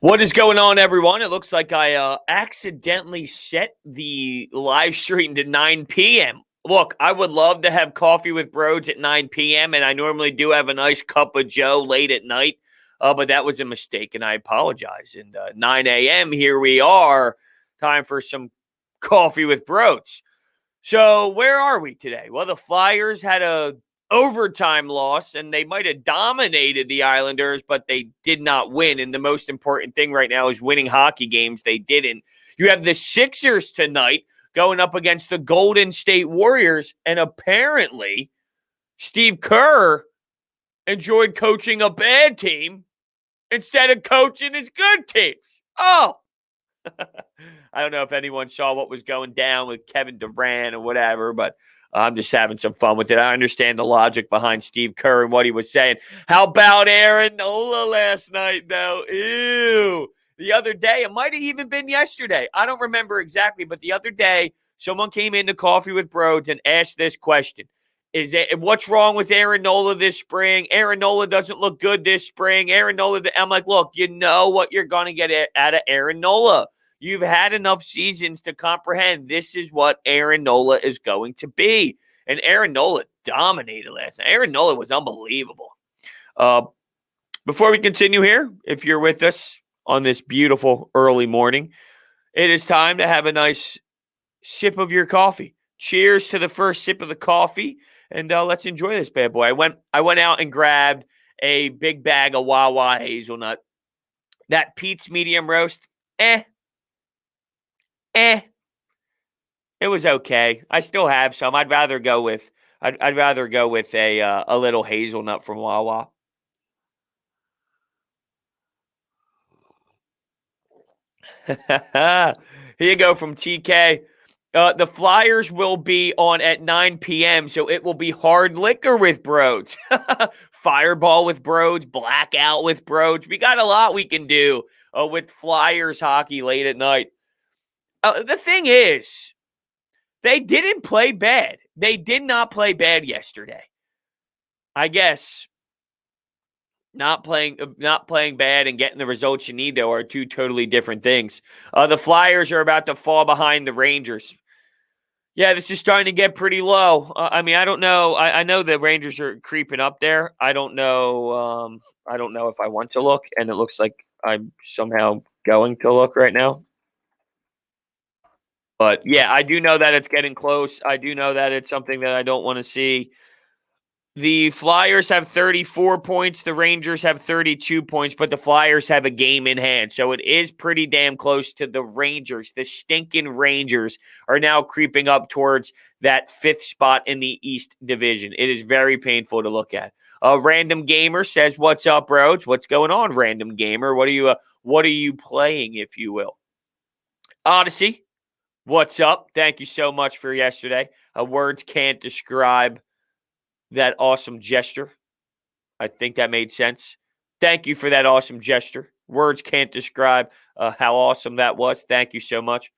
What is going on, everyone? It looks like I accidentally set the live stream to 9 p.m. Look, I would love to have coffee with Brodes at 9 p.m., and I normally do have a nice cup of Joe late at night, but that was a mistake, and I apologize. And 9 a.m., here we are. Time for some coffee with Brodes. So where are we today? Well, the Flyers had a overtime loss, and they might have dominated the Islanders, but they did not win. And the most important thing right now is winning hockey games. They didn't. You have the Sixers tonight going up against the Golden State Warriors, and apparently Steve Kerr enjoyed coaching a bad team instead of coaching his good teams. Oh, I don't know if anyone saw what was going down with Kevin Durant or whatever, but I'm just having some fun with it. I understand the logic behind Steve Kerr and what he was saying. How about Aaron Nola last night, though? Ew. The other day, it might have even been yesterday. I don't remember exactly, but the other day, someone came into Coffee with Brodes and asked this question. What's wrong with Aaron Nola this spring? Aaron Nola doesn't look good this spring. Aaron Nola, I'm like, look, you know what you're going to get out of Aaron Nola. You've had enough seasons to comprehend this is what Aaron Nola is going to be. And Aaron Nola dominated last night. Aaron Nola was unbelievable. Before we continue here, if you're with us on this beautiful early morning, it is time to have a nice sip of your coffee. Cheers to the first sip of the coffee, and let's enjoy this bad boy. I went out and grabbed a big bag of Wawa hazelnut. That Pete's medium roast, it was okay. I still have some. I'd rather go with a little hazelnut from Wawa. Here you go from TK. The Flyers will be on at 9 p.m., so it will be hard liquor with Brodes. Fireball with Brodes, blackout with Brodes. We got a lot we can do with Flyers hockey late at night. The thing is, they didn't play bad. They did not play bad yesterday. I guess not playing bad and getting the results you need, though, are two totally different things. The Flyers are about to fall behind the Rangers. Yeah, this is starting to get pretty low. I mean, I don't know. I know the Rangers are creeping up there. I don't know. I don't know if I want to look, and it looks like I'm somehow going to look right now. But, yeah, I do know that it's getting close. I do know that it's something that I don't want to see. The Flyers have 34 points. The Rangers have 32 points, but the Flyers have a game in hand. So it is pretty damn close to the Rangers. The stinking Rangers are now creeping up towards that fifth spot in the East Division. It is very painful to look at. Random Gamer says, "What's up, Brodes? What's going on, Random Gamer? What are you playing, if you will?" Odyssey. What's up? Thank you so much for yesterday. Words can't describe that awesome gesture. I think that made sense. Thank you for that awesome gesture. Words can't describe how awesome that was. Thank you so much.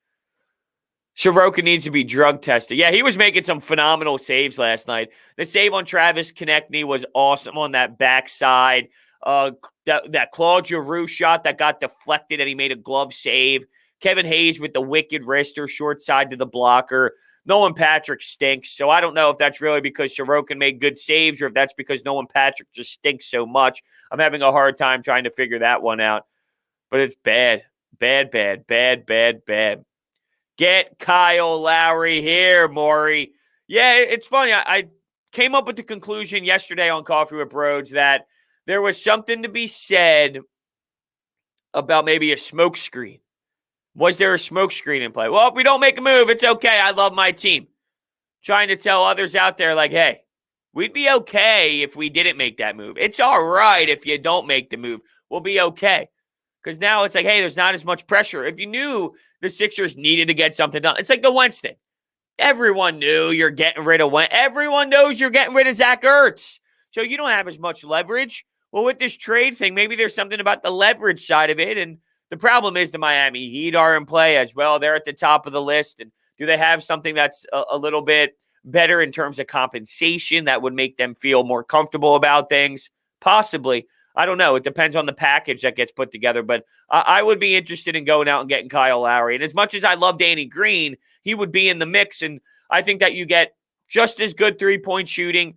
Soroka needs to be drug tested. Yeah, he was making some phenomenal saves last night. The save on Travis Konechny was awesome on that backside. That Claude Giroux shot that got deflected and he made a glove save. Kevin Hayes with the wicked wrister, short side to the blocker. Nolan Patrick stinks, so I don't know if that's really because Sorokin made good saves or if that's because Nolan Patrick just stinks so much. I'm having a hard time trying to figure that one out. But it's bad. Bad. Get Kyle Lowry here, Maury. Yeah, it's funny. I came up with the conclusion yesterday on Coffee with Brodes that there was something to be said about maybe a smoke screen. Was there a smoke screen in play? Well, if we don't make a move, it's okay. I love my team. Trying to tell others out there, like, hey, we'd be okay if we didn't make that move. It's all right if you don't make the move. We'll be okay. Because now it's like, hey, there's not as much pressure. If you knew the Sixers needed to get something done, it's like the Wentz thing. Everyone knew you're getting rid of Wentz. Everyone knows you're getting rid of Zach Ertz. So you don't have as much leverage. Well, with this trade thing, maybe there's something about the leverage side of it, and the problem is the Miami Heat are in play as well. They're at the top of the list. And do they have something that's a little bit better in terms of compensation that would make them feel more comfortable about things? Possibly. I don't know. It depends on the package that gets put together. But I would be interested in going out and getting Kyle Lowry. And as much as I love Danny Green, he would be in the mix. And I think that you get just as good three-point shooting,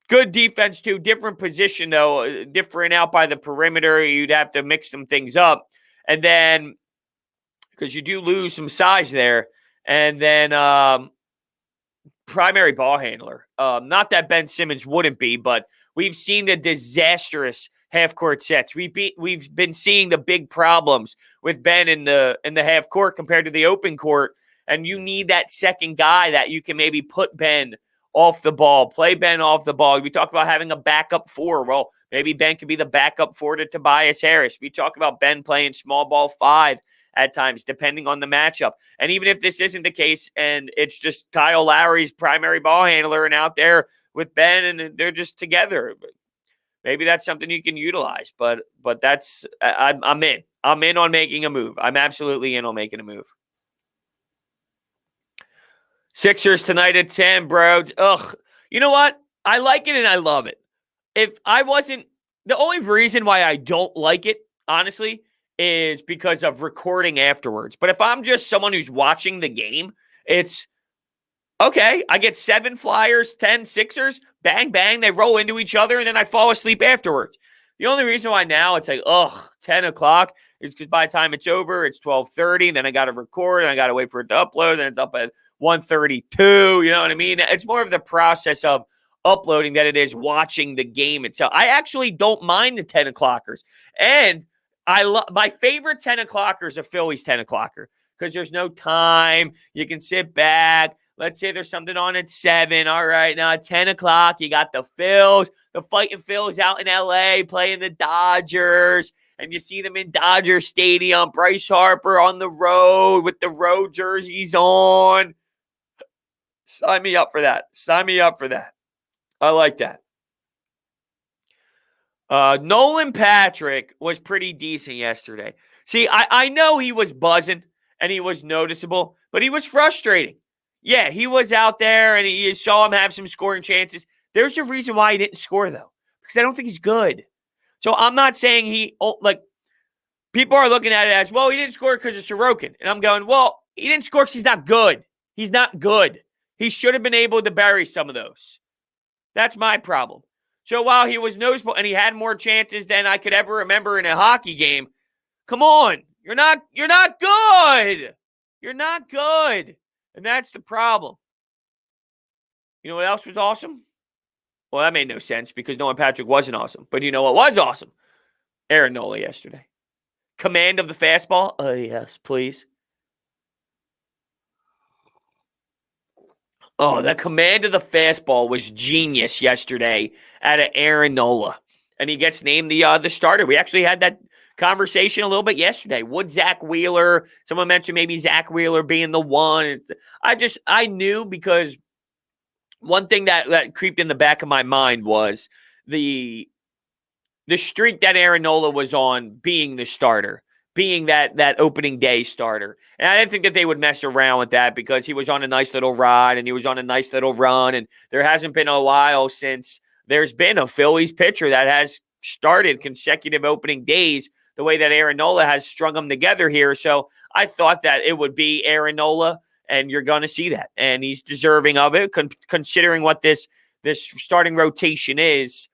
good defense too, different position though, different out by the perimeter. You'd have to mix some things up. And then, because you do lose some size there. And then primary ball handler. Not that Ben Simmons wouldn't be, but we've seen the disastrous half-court sets. We've been seeing the big problems with Ben in the half court compared to the open court. And you need that second guy that you can maybe put Ben off the ball, play Ben off the ball. We talk about having a backup four. Well, maybe Ben could be the backup four to Tobias Harris. We talk about Ben playing small ball five at times, depending on the matchup. And even if this isn't the case and it's just Kyle Lowry's primary ball handler and out there with Ben and they're just together, maybe that's something you can utilize. But that's I'm in. I'm in on making a move. I'm absolutely in on making a move. Sixers tonight at 10, Brodes. Ugh. You know what? I like it and I love it. If I wasn't, the only reason why I don't like it, honestly, is because of recording afterwards. But if I'm just someone who's watching the game, it's okay. I get 7 Flyers, 10 Sixers, bang, bang. They roll into each other and then I fall asleep afterwards. The only reason why now it's like, 10 o'clock is because by the time it's over, it's 12:30. Then I got to record and I got to wait for it to upload. Then it's up at 1:32. You know what I mean? It's more of the process of uploading than it is watching the game itself. I actually don't mind the 10 o'clockers. And my favorite 10 o'clockers are Phillies 10 o'clocker because there's no time. You can sit back. Let's say there's something on at 7. All right, now at 10 o'clock, you got the Phils, the fighting Phils out in L.A. playing the Dodgers. And you see them in Dodger Stadium. Bryce Harper on the road with the road jerseys on. Sign me up for that. Sign me up for that. I like that. Nolan Patrick was pretty decent yesterday. See, I know he was buzzing and he was noticeable, but he was frustrating. Yeah, he was out there and you saw him have some scoring chances. There's a reason why he didn't score, though, because I don't think he's good. So I'm not saying people are looking at it as, well, he didn't score because of Sorokin. And I'm going, well, he didn't score because he's not good. He's not good. He should have been able to bury some of those. That's my problem. So while he was noticeable and he had more chances than I could ever remember in a hockey game, come on. You're not good. You're not good. And that's the problem. You know what else was awesome? Well, that made no sense because Nolan Patrick wasn't awesome. But you know what was awesome? Aaron Nola yesterday. Command of the fastball? Oh, yes, please. Oh, the command of the fastball was genius yesterday out of Aaron Nola. And he gets named the starter. We actually had that conversation a little bit yesterday. Would Zach Wheeler, someone mentioned maybe Zach Wheeler being the one. I knew because one thing that creeped in the back of my mind was the streak that Aaron Nola was on being the starter, being that opening day starter. And I didn't think that they would mess around with that because he was on a nice little ride and he was on a nice little run. And there hasn't been a while since there's been a Phillies pitcher that has started consecutive opening days the way that Aaron Nola has strung them together here. So I thought that it would be Aaron Nola, and you're going to see that. And he's deserving of it, considering what this starting rotation is.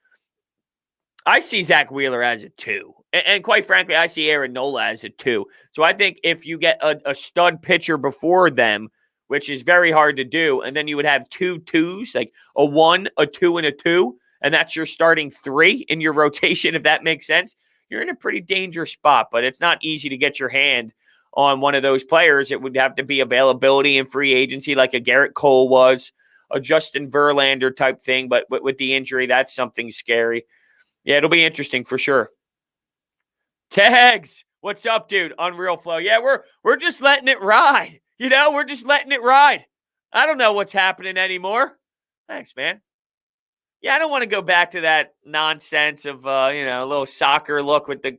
I see Zach Wheeler as a 2. And quite frankly, I see Aaron Nola as a 2. So I think if you get a stud pitcher before them, which is very hard to do, and then you would have 2 2s, like a 1, a 2, and a 2, and that's your starting 3 in your rotation, if that makes sense, you're in a pretty dangerous spot. But it's not easy to get your hand on one of those players. It would have to be availability in free agency like a Garrett Cole was, a Justin Verlander type thing. But with the injury, that's something scary. Yeah, it'll be interesting for sure. Tags, what's up, dude? Unreal Flow. Yeah, we're just letting it ride. You know, we're just letting it ride. I don't know what's happening anymore. Thanks, man. Yeah, I don't want to go back to that nonsense of, a little soccer look with the,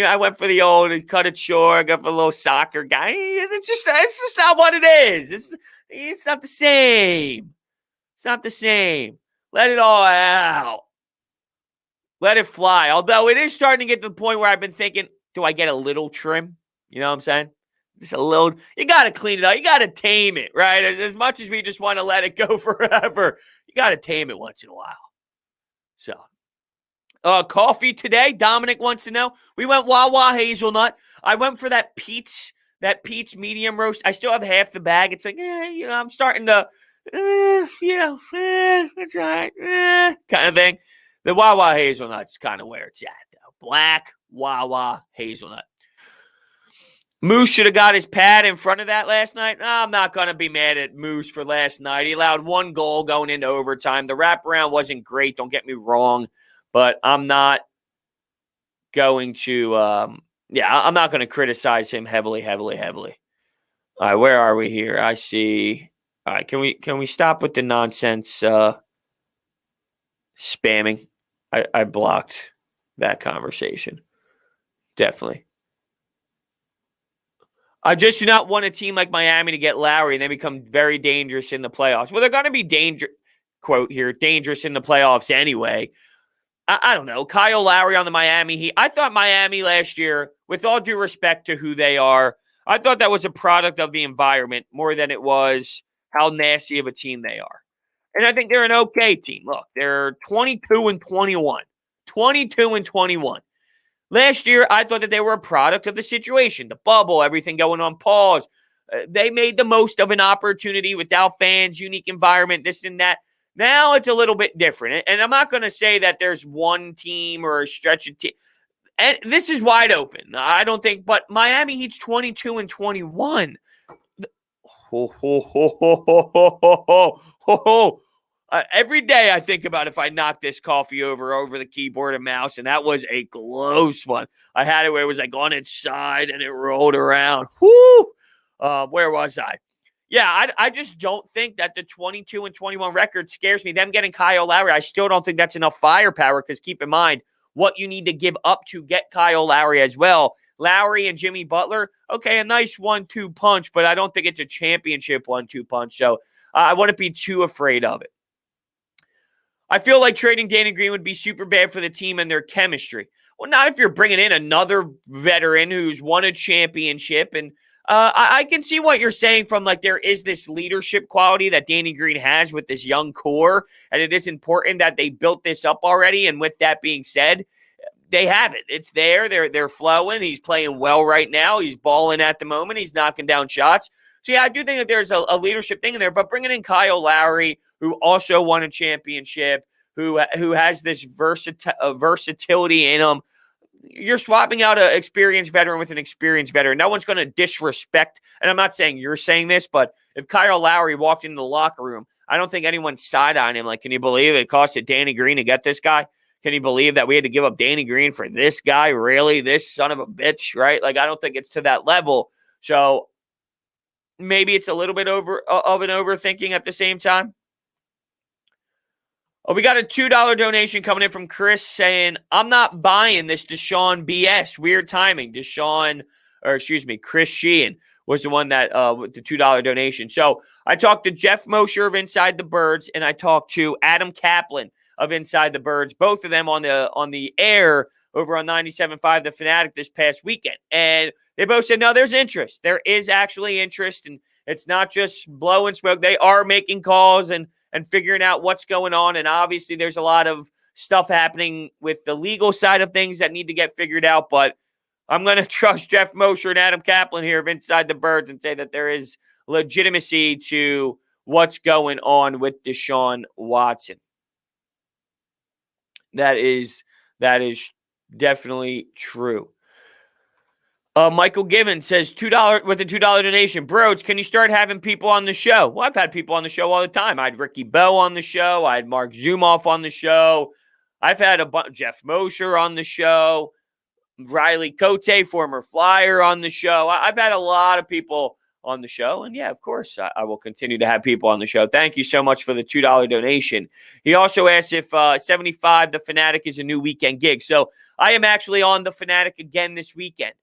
I went for the old cut it short, got for a little soccer guy. It's just not what it is. It's not the same. It's not the same. Let it all out. Let it fly. Although it is starting to get to the point where I've been thinking, do I get a little trim? You know what I'm saying? Just a little. You got to clean it up. You got to tame it, right? As much as we just want to let it go forever, you got to tame it once in a while. So, coffee today. Dominic wants to know. We went Wawa hazelnut. I went for that Pete's medium roast. I still have half the bag. It's like, I'm starting to, it's all right, kind of thing. The Wawa hazelnut's kind of where it's at, though. Black Wawa hazelnut. Moose should have got his pad in front of that last night. No, I'm not going to be mad at Moose for last night. He allowed one goal going into overtime. The wraparound wasn't great, don't get me wrong, but I'm not going to I'm not going to criticize him heavily. All right, where are we here? I see. All right, can we stop with the nonsense spamming? I blocked that conversation. Definitely. I just do not want a team like Miami to get Lowry and they become very dangerous in the playoffs. Well, they're going to be dangerous in the playoffs anyway. I don't know. Kyle Lowry on the Miami Heat. I thought Miami last year, with all due respect to who they are, I thought that was a product of the environment more than it was how nasty of a team they are. And I think they're an okay team. Look, they're 22-21. 22-21. Last year, I thought that they were a product of the situation, the bubble, everything going on pause. They made the most of an opportunity without fans, unique environment, this and that. Now it's a little bit different. And I'm not going to say that there's one team or a stretch of team. And this is wide open. I don't think, but Miami Heat's 22-21. Every day I think about if I knock this coffee over the keyboard and mouse, and that was a close one. I had it where it was like on its side and it rolled around. Where was I? Yeah, I just don't think that the 22-21 record scares me. Them getting Kyle Lowry, I still don't think that's enough firepower because keep in mind what you need to give up to get Kyle Lowry as well. Lowry and Jimmy Butler, okay, a nice 1-2 punch, but I don't think it's a championship 1-2 punch, so I wouldn't be too afraid of it. I feel like trading Danny Green would be super bad for the team and their chemistry. Well, not if you're bringing in another veteran who's won a championship. And I can see what you're saying from like there is this leadership quality that Danny Green has with this young core. And it is important that they built this up already. And with that being said, they have it. It's there. They're flowing. He's playing well right now. He's balling at the moment. He's knocking down shots. So, yeah, I do think that there's a leadership thing in there. But bringing in Kyle Lowry, who also won a championship, who has this versatility in him, you're swapping out an experienced veteran with an experienced veteran. No one's going to disrespect, and I'm not saying you're saying this, but if Kyle Lowry walked into the locker room, I don't think anyone's side-eyeing him. Like, can you believe it costed Danny Green to get this guy? Can you believe that we had to give up Danny Green for this guy? Really? This son of a bitch, right? Like, I don't think it's to that level. So maybe it's a little bit of an overthinking at the same time. Oh, we got a $2 donation coming in from Chris saying, I'm not buying this Deshaun BS. Weird timing. Chris Sheehan was the one that with the $2 donation. So I talked to Jeff Mosher of Inside the Birds, and I talked to Adam Kaplan of Inside the Birds, both of them on the air over on 97.5 The Fanatic this past weekend. And they both said, no, there's interest. There is actually interest, and it's not just blowing smoke. They are making calls and figuring out what's going on. And obviously there's a lot of stuff happening with the legal side of things that need to get figured out. But I'm going to trust Jeff Mosher and Adam Kaplan here of Inside the Birds and say that there is legitimacy to what's going on with Deshaun Watson. That is definitely true. Michael Given says $2 with a $2 donation. Brodes, can you start having people on the show? Well, I've had people on the show all the time. I had Ricky Bowe on the show. I had Mark Zumoff on the show. I've had Jeff Mosher on the show. Riley Cote, former Flyer, on the show. I've had a lot of people on the show. And yeah, of course, I will continue to have people on the show. Thank you so much for the $2 donation. He also asked if 75 The Fanatic is a new weekend gig. So I am actually on The Fanatic again this weekend.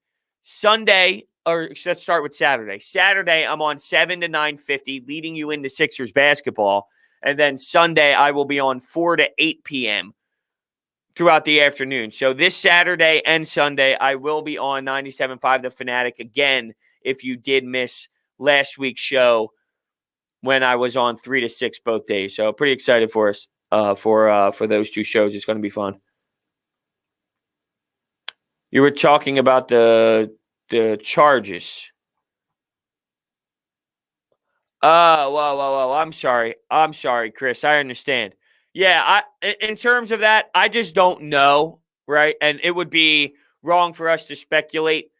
Sunday, or let's start with Saturday. Saturday, I'm on 7 to 9:50, leading you into Sixers basketball. And then Sunday, I will be on 4 to 8 p.m. throughout the afternoon. So this Saturday and Sunday, I will be on 97.5 The Fanatic again if you did miss last week's show when I was on 3 to 6 both days. So pretty excited for us for those two shows. It's going to be fun. You were talking about the charges. Whoa. I'm sorry, Chris. I understand. Yeah, in terms of that, I just don't know, right? And it would be wrong for us to speculate.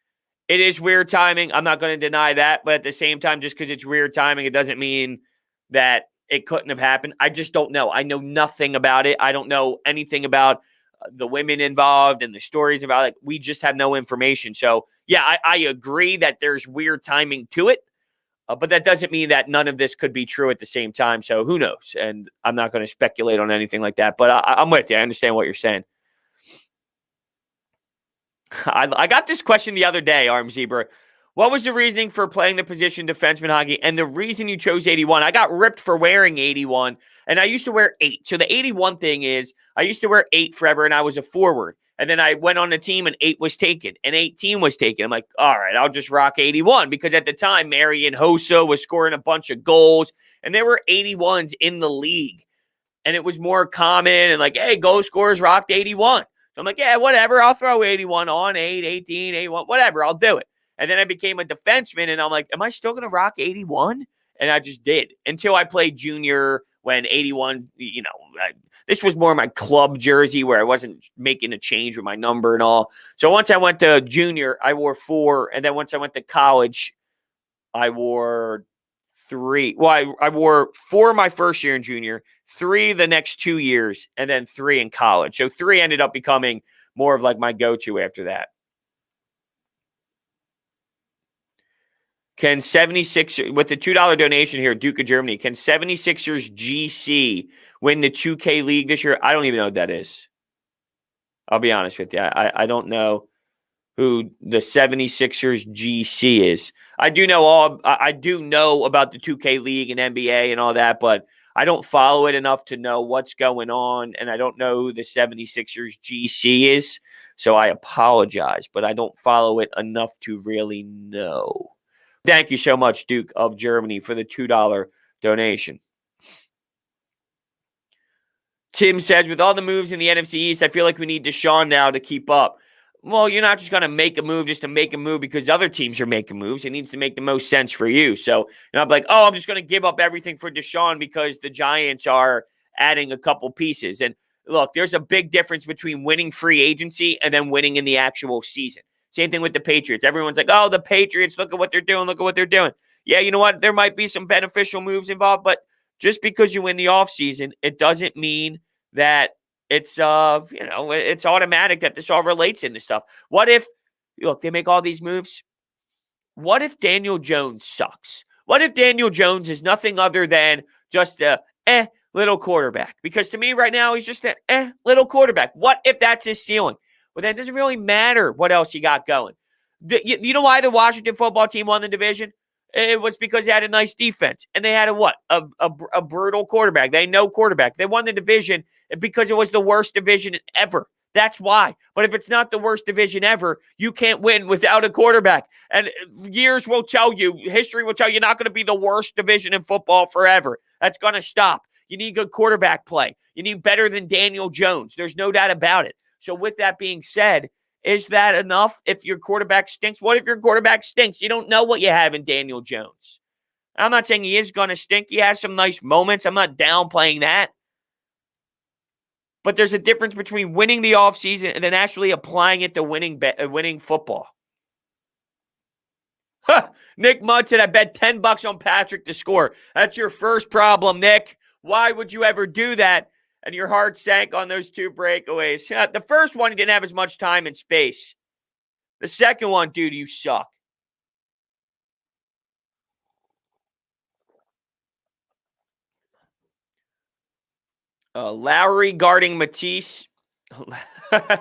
It is weird timing. I'm not going to deny that. But at the same time, just because it's weird timing, it doesn't mean that it couldn't have happened. I just don't know. I know nothing about it. I don't know anything about the women involved and the stories about it. We just have no information. So, yeah, I agree that there's weird timing to it. But that doesn't mean that none of this could be true at the same time. So who knows? And I'm not going to speculate on anything like that. But I'm with you. I understand what you're saying. I got this question the other day, Arm Zebra. What was the reasoning for playing the position defenseman hockey and the reason you chose 81? I got ripped for wearing 81, and I used to wear 8. So the 81 thing is I used to wear 8 forever, and I was a forward. And then I went on the team, and 8 was taken, and 18 was taken. I'm like, all right, I'll just rock 81 because at the time, Marian Hossa was scoring a bunch of goals, and there were 81s in the league. And it was more common, and like, hey, goal scorers rocked 81. So I'm like, yeah, whatever. I'll throw 81 on, 8, 18, 81, whatever. I'll do it. And then I became a defenseman, and I'm like, am I still going to rock 81? And I just did until I played junior when 81, this was more my club jersey where I wasn't making a change with my number and all. So once I went to junior, I wore 4. And then once I went to college, I wore 3. Well, I wore 4 my first year in junior, 3 the next 2 years, and then 3 in college. So 3 ended up becoming more of like my go-to after that. Can 76 with the $2 donation here, Duke of Germany, can 76ers GC win the 2K League this year? I don't even know what that is. I'll be honest with you. I don't know who the 76ers GC is. I do know about the 2K League and NBA and all that, but I don't follow it enough to know what's going on, and I don't know who the 76ers GC is, so I apologize, but I don't follow it enough to really know. Thank you so much, Duke of Germany, for the $2 donation. Tim says, with all the moves in the NFC East, I feel like we need Deshaun now to keep up. Well, you're not just going to make a move just to make a move because other teams are making moves. It needs to make the most sense for you. So you're not like, oh, I'm just going to give up everything for Deshaun because the Giants are adding a couple pieces. And look, there's a big difference between winning free agency and then winning in the actual season. Same thing with the Patriots. Everyone's like, oh, the Patriots, look at what they're doing. Look at what they're doing. Yeah, you know what? There might be some beneficial moves involved, but just because you win the offseason, it doesn't mean that it's it's automatic that this all relates into stuff. What if, look, they make all these moves? What if Daniel Jones sucks? What if Daniel Jones is nothing other than just a little quarterback? Because to me right now, he's just a little quarterback. What if that's his ceiling? Well, then it doesn't really matter what else you got going. You know why the Washington football team won the division? It was because they had a nice defense. And they had a brutal quarterback. They know quarterback. They won the division because it was the worst division ever. That's why. But if it's not the worst division ever, you can't win without a quarterback. And years will tell you, history will tell you, not going to be the worst division in football forever. That's going to stop. You need good quarterback play. You need better than Daniel Jones. There's no doubt about it. So with that being said, is that enough if your quarterback stinks? What if your quarterback stinks? You don't know what you have in Daniel Jones. I'm not saying he is going to stink. He has some nice moments. I'm not downplaying that. But there's a difference between winning the offseason and then actually applying it to winning football. Nick Mudd said, I bet $10 on Patrick to score. That's your first problem, Nick. Why would you ever do that? And your heart sank on those 2 breakaways. The first one, you didn't have as much time and space. The second one, dude, you suck. Lowry guarding Matisse.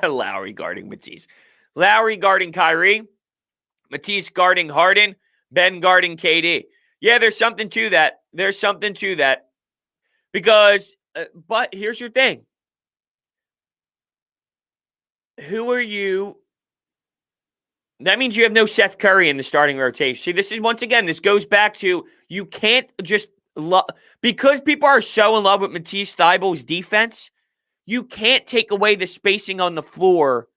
Lowry guarding Matisse. Lowry guarding Kyrie. Matisse guarding Harden. Ben guarding KD. Yeah, there's something to that. There's something to that. Because, but here's your thing. Who are you? That means you have no Seth Curry in the starting rotation. See, this is once again, this goes back to you can't just love because people are so in love with Matisse Thybulle's defense. You can't take away the spacing on the floor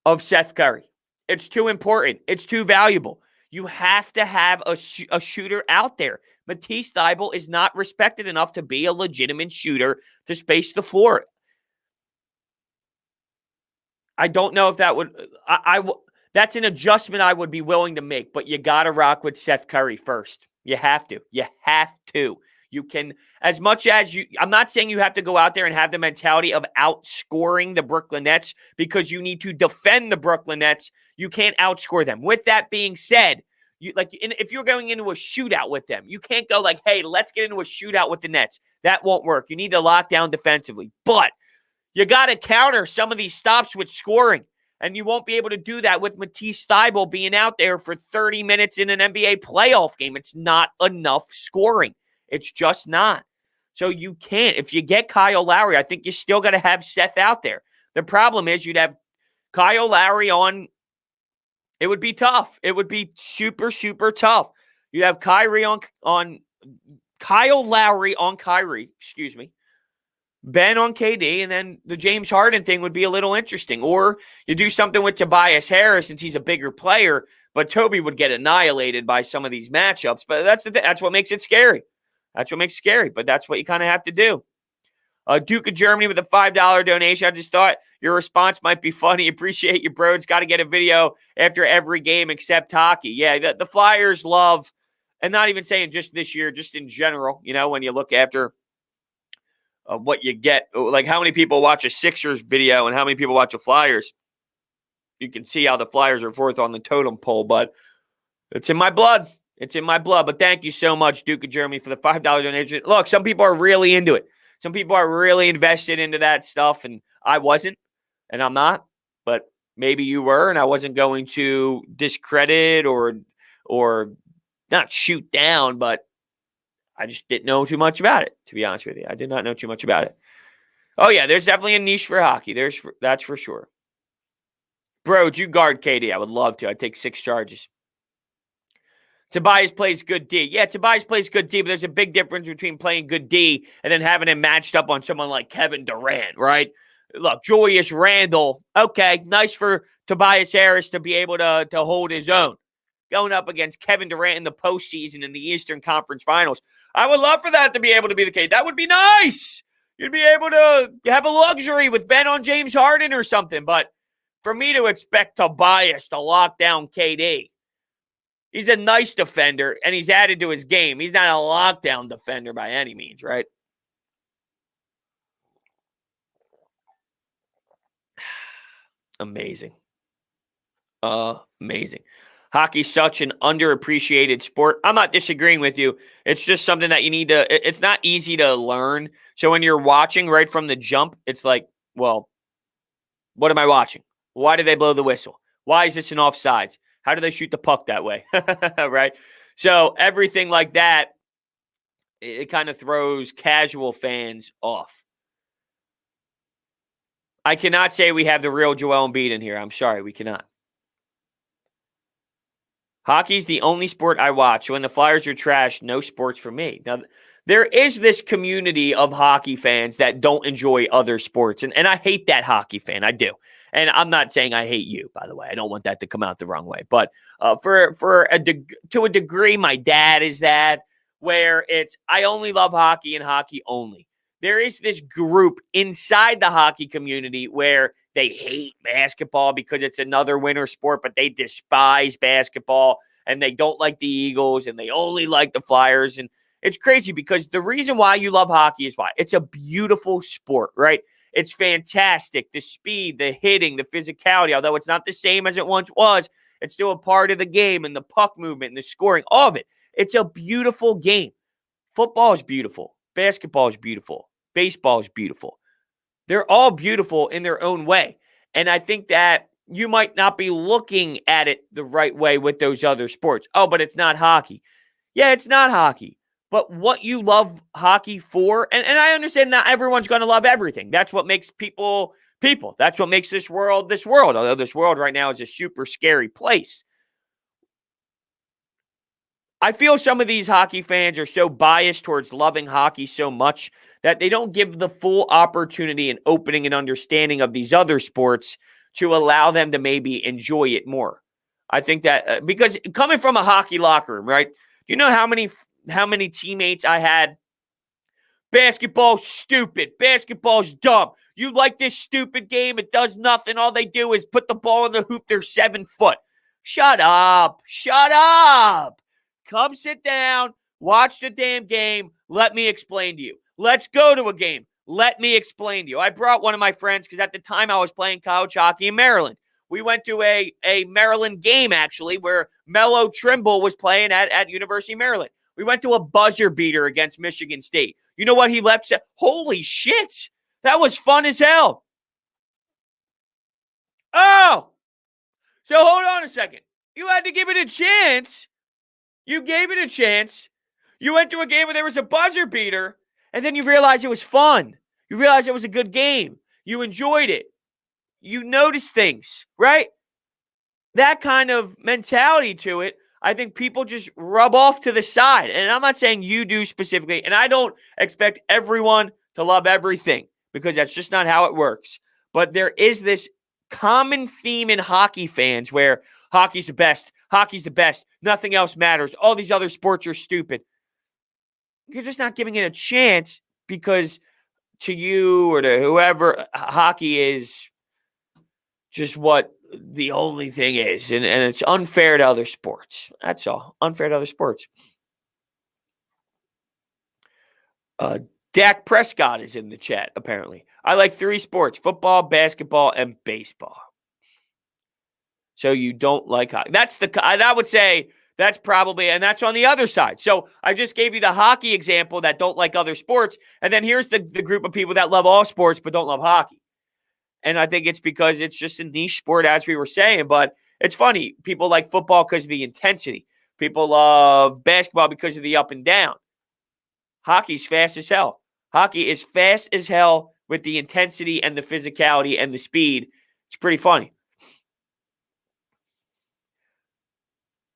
of Seth Curry. It's too important. It's too valuable. You have to have a shooter out there. Matisse Thybulle is not respected enough to be a legitimate shooter to space the floor. I don't know if that would. That's an adjustment I would be willing to make, but you got to rock with Seth Curry first. You have to. You have to. You can, as much as you, I'm not saying you have to go out there and have the mentality of outscoring the Brooklyn Nets because you need to defend the Brooklyn Nets. You can't outscore them. With that being said, if you're going into a shootout with them, you can't go like, hey, let's get into a shootout with the Nets. That won't work. You need to lock down defensively. But you got to counter some of these stops with scoring. And you won't be able to do that with Matisse Thybulle being out there for 30 minutes in an NBA playoff game. It's not enough scoring. It's just not. So you can't. If you get Kyle Lowry, I think you still got to have Seth out there. The problem is you'd have Kyle Lowry on. It would be tough. It would be super, super tough. You'd have Kyrie on Kyle Lowry on Kyrie, excuse me. Ben on KD, and then the James Harden thing would be a little interesting. Or you do something with Tobias Harris since he's a bigger player, but Toby would get annihilated by some of these matchups. But that's the thing. That's what makes it scary. That's what makes it scary, but that's what you kind of have to do. Duke of Germany with a $5 donation. I just thought your response might be funny. Appreciate you, Brodes. Got to get a video after every game except hockey. Yeah, the Flyers love, and not even saying just this year, just in general, when you look after what you get, like how many people watch a Sixers video and how many people watch a Flyers. You can see how the Flyers are fourth on the totem pole, but it's in my blood. It's in my blood. But thank you so much, Duke of Germany, for the $5 donation. Look, some people are really into it. Some people are really invested into that stuff, and I wasn't, and I'm not. But maybe you were, and I wasn't going to discredit or not shoot down, but I just didn't know too much about it, to be honest with you. I did not know too much about it. Oh, yeah, there's definitely a niche for hockey. That's for sure. Bro, do you guard KD? I would love to. I'd take 6 charges. Tobias plays good D. Yeah, Tobias plays good D, but there's a big difference between playing good D and then having him matched up on someone like Kevin Durant, right? Look, Julius Randle, okay, nice for Tobias Harris to be able to hold his own. Going up against Kevin Durant in the postseason in the Eastern Conference Finals. I would love for that to be able to be the case. That would be nice. You'd be able to have a luxury with Ben on James Harden or something. But for me to expect Tobias to lock down KD, he's a nice defender, and he's added to his game. He's not a lockdown defender by any means, right? Amazing. Amazing. Hockey's such an underappreciated sport. I'm not disagreeing with you. It's just something that you need to, it's not easy to learn. So when you're watching right from the jump, it's like, well, what am I watching? Why do they blow the whistle? Why is this an offsides? How do they shoot the puck that way? Right? So everything like that, it kind of throws casual fans off. I cannot say we have the real Joel Embiid in here. I'm sorry, we cannot. Hockey's the only sport I watch. When the Flyers are trash, no sports for me. Now, there is this community of hockey fans that don't enjoy other sports, and I hate that hockey fan. I do. And I'm not saying I hate you, by the way. I don't want that to come out the wrong way. But to a degree, my dad is that, where it's I only love hockey and hockey only. There is this group inside the hockey community where they hate basketball because it's another winter sport, but they despise basketball and they don't like the Eagles and they only like the Flyers. And it's crazy because the reason why you love hockey is why it's a beautiful sport, right? It's fantastic. The speed, the hitting, the physicality, although it's not the same as it once was, it's still a part of the game, and the puck movement and the scoring, all of it. It's a beautiful game. Football is beautiful. Basketball is beautiful. Baseball is beautiful. They're all beautiful in their own way. And I think that you might not be looking at it the right way with those other sports. Oh, but it's not hockey. Yeah, it's not hockey. But what you love hockey for, and I understand not everyone's going to love everything. That's what makes people People. That's what makes this world, although this world right now is a super scary place. I feel some of these hockey fans are so biased towards loving hockey so much that they don't give the full opportunity and opening and understanding of these other sports to allow them to maybe enjoy it more. I think that because coming from a hockey locker room, right? You know how many teammates I had? Basketball's stupid. Basketball's dumb. You like this stupid game? It does nothing. All they do is put the ball in the hoop. They're 7 foot. Shut up. Shut up. Come sit down. Watch the damn game. Let me explain to you. Let's go to a game. Let me explain to you. I brought one of my friends because at the time I was playing college hockey in Maryland. We went to a Maryland game, actually, where Melo Trimble was playing at University of Maryland. We went to a buzzer beater against Michigan State. You know what he left? Holy shit. That was fun as hell. Oh. So hold on a second. You had to give it a chance. You gave it a chance. You went to a game where there was a buzzer beater, and then you realized it was fun. You realized it was a good game. You enjoyed it. You noticed things, right? That kind of mentality to it, I think people just rub off to the side. And I'm not saying you do specifically, and I don't expect everyone to love everything because that's just not how it works. But there is this common theme in hockey fans where hockey's the best. Hockey's the best. Nothing else matters. All these other sports are stupid. You're just not giving it a chance because to you or to whoever, hockey is just what the only thing is. And it's unfair to other sports. That's all. Unfair to other sports. Dak Prescott is in the chat, apparently. I like 3 sports: football, basketball, and baseball. So you don't like hockey. I would say that's probably, and that's on the other side. So I just gave you the hockey example that don't like other sports. And then here's the group of people that love all sports but don't love hockey. And I think it's because it's just a niche sport, as we were saying. But it's funny. People like football because of the intensity. People love basketball because of the up and down. Hockey's fast as hell. Hockey is fast as hell with the intensity and the physicality and the speed. It's pretty funny.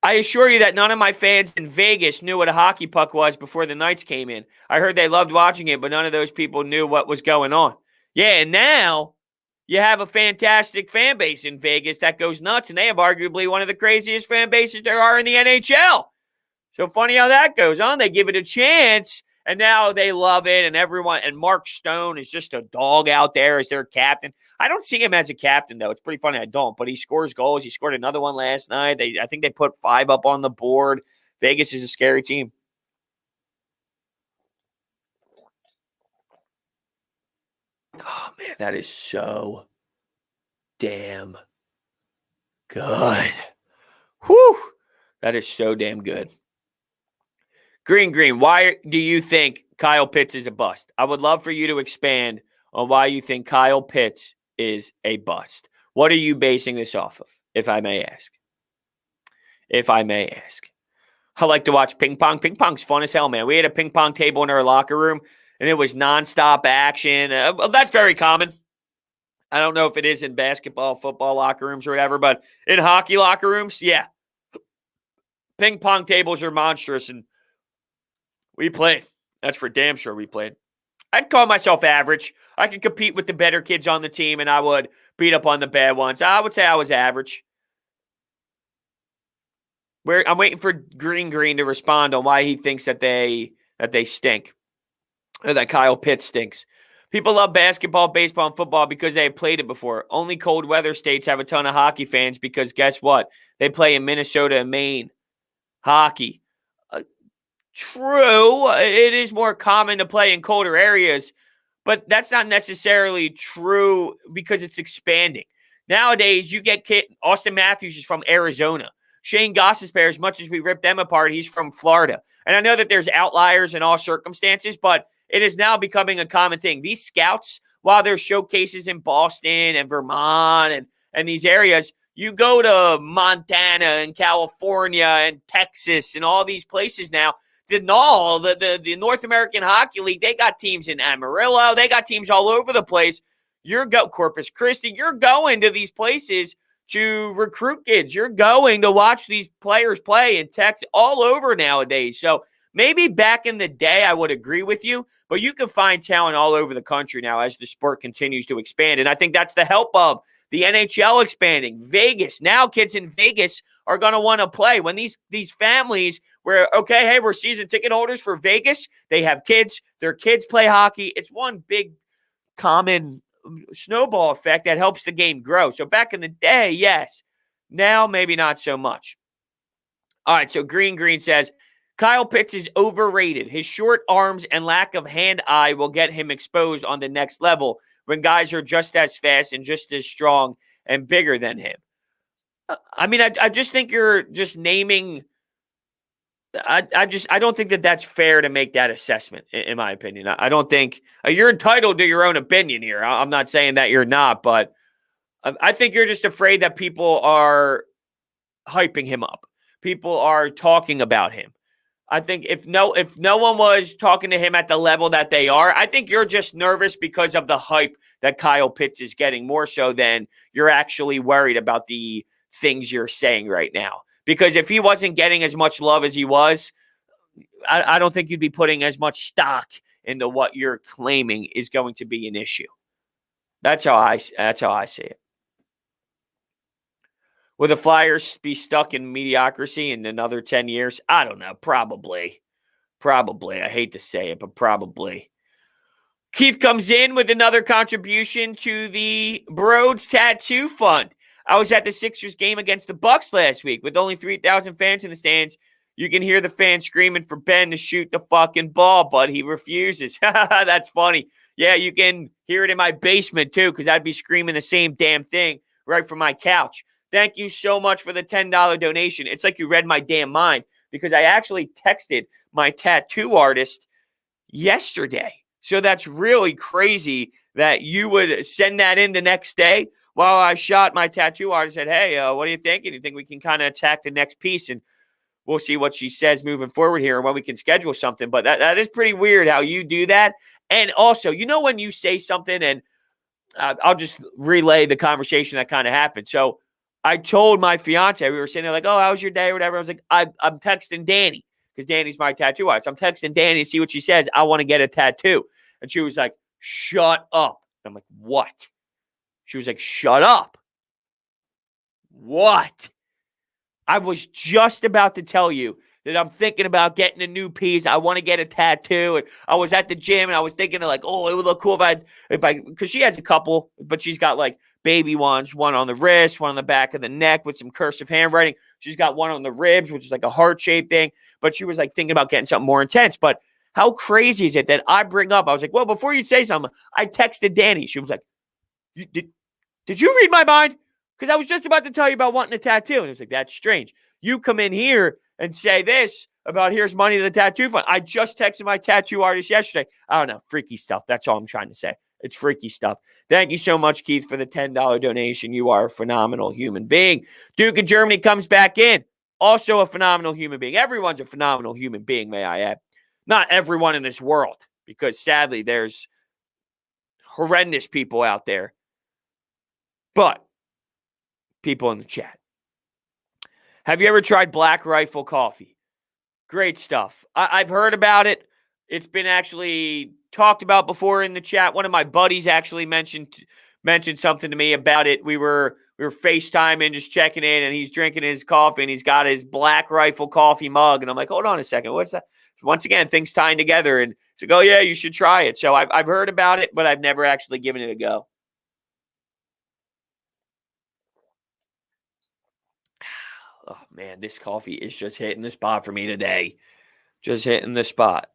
I assure you that none of my fans in Vegas knew what a hockey puck was before the Knights came in. I heard they loved watching it, but none of those people knew what was going on. Yeah, and now you have a fantastic fan base in Vegas that goes nuts, and they have arguably one of the craziest fan bases there are in the NHL. So funny how that goes on. They give it a chance, and now they love it, and everyone, and Mark Stone is just a dog out there as their captain. I don't see him as a captain, though. It's pretty funny. I don't, but he scores goals. He scored another one last night. I think they put 5 up on the board. Vegas is a scary team. Oh, man, that is so damn good. Whew. That is so damn good. Green, why do you think Kyle Pitts is a bust? I would love for you to expand on why you think Kyle Pitts is a bust. What are you basing this off of, if I may ask? I like to watch ping pong. Ping pong's fun as hell, man. We had a ping pong table in our locker room, and it was nonstop action. Well, that's very common. I don't know if it is in basketball, football locker rooms or whatever, but in hockey locker rooms, yeah. Ping pong tables are monstrous, and we played. That's for damn sure we played. I'd call myself average. I could compete with the better kids on the team, and I would beat up on the bad ones. I would say I was average. I'm waiting for Green to respond on why he thinks that they stink, or that Kyle Pitts stinks. People love basketball, baseball, and football because they have played it before. Only cold weather states have a ton of hockey fans because guess what? They play in Minnesota and Maine. Hockey. True, it is more common to play in colder areas, but that's not necessarily true because it's expanding. Nowadays, you get Austin Matthews is from Arizona. Shane Gostisbehere, as much as we rip them apart, he's from Florida. And I know that there's outliers in all circumstances, but it is now becoming a common thing. These scouts, while there's showcases in Boston and Vermont and these areas, you go to Montana and California and Texas and all these places now. The North American Hockey League, they got teams in Amarillo. They got teams all over the place. Corpus Christi, you're going to these places to recruit kids. You're going to watch these players play in Texas all over nowadays. So maybe back in the day, I would agree with you, but you can find talent all over the country now as the sport continues to expand. And I think that's the help of the NHL expanding. Vegas, now kids in Vegas are going to want to play. When these families where, okay, hey, we're season ticket holders for Vegas, they have kids, their kids play hockey. It's one big common snowball effect that helps the game grow. So back in the day, yes. Now, maybe not so much. All right, so Green says, Kyle Pitts is overrated. His short arms and lack of hand-eye will get him exposed on the next level when guys are just as fast and just as strong and bigger than him. I mean, I just think you're just naming I don't think that that's fair to make that assessment, in my opinion. I don't think you're entitled to your own opinion here. I'm not saying that you're not, but I think you're just afraid that people are hyping him up. People are talking about him. I think if no one was talking to him at the level that they are, I think you're just nervous because of the hype that Kyle Pitts is getting, more so than you're actually worried about the things you're saying right now. Because if he wasn't getting as much love as he was, I don't think you'd be putting as much stock into what you're claiming is going to be an issue. That's how I see it. Will the Flyers be stuck in mediocrity in another 10 years? I don't know. Probably. I hate to say it, but probably. Keith comes in with another contribution to the Brodes Tattoo Fund. I was at the Sixers game against the Bucks last week with only 3,000 fans in the stands. You can hear the fans screaming for Ben to shoot the fucking ball, but he refuses. That's funny. Yeah, you can hear it in my basement too, because I'd be screaming the same damn thing right from my couch. Thank you so much for the $10 donation. It's like you read my damn mind, because I actually texted my tattoo artist yesterday. So that's really crazy that you would send that in the next day. While I shot, my tattoo artist said, hey, what do you think? Do you think we can kind of attack the next piece? And we'll see what she says moving forward here and when we can schedule something. But that is pretty weird how you do that. And also, when you say something, and I'll just relay the conversation that kind of happened. So I told my fiance, we were sitting there like, oh, how's your day or whatever. I was like, I'm texting Danny, because Danny's my tattoo artist. I'm texting Danny to see what she says. I want to get a tattoo. And she was like, shut up. I'm like, what? She was like, shut up. What? I was just about to tell you that I'm thinking about getting a new piece. I want to get a tattoo. And I was at the gym and I was thinking of like, oh, it would look cool because she has a couple, but she's got like baby ones, one on the wrist, one on the back of the neck with some cursive handwriting. She's got one on the ribs, which is like a heart-shaped thing. But she was like thinking about getting something more intense. But how crazy is it that I bring up? I was like, well, before you say something, I texted Danny. She was like, did you read my mind? Because I was just about to tell you about wanting a tattoo. And it was like, that's strange. You come in here and say this about here's money to the tattoo fund. I just texted my tattoo artist yesterday. I don't know. Freaky stuff. That's all I'm trying to say. It's freaky stuff. Thank you so much, Keith, for the $10 donation. You are a phenomenal human being. Duke of Germany comes back in. Also a phenomenal human being. Everyone's a phenomenal human being, may I add. Not everyone in this world, because sadly there's horrendous people out there. But people in the chat. Have you ever tried Black Rifle coffee? Great stuff. I've heard about it. It's been actually talked about before in the chat. One of my buddies actually mentioned something to me about it. We were FaceTiming, just checking in, and he's drinking his coffee, and he's got his Black Rifle coffee mug. And I'm like, hold on a second. What's that? Once again, things tying together. And so go, yeah, you should try it. So I've heard about it, but I've never actually given it a go. Oh, man, this coffee is just hitting the spot for me today. Just hitting the spot.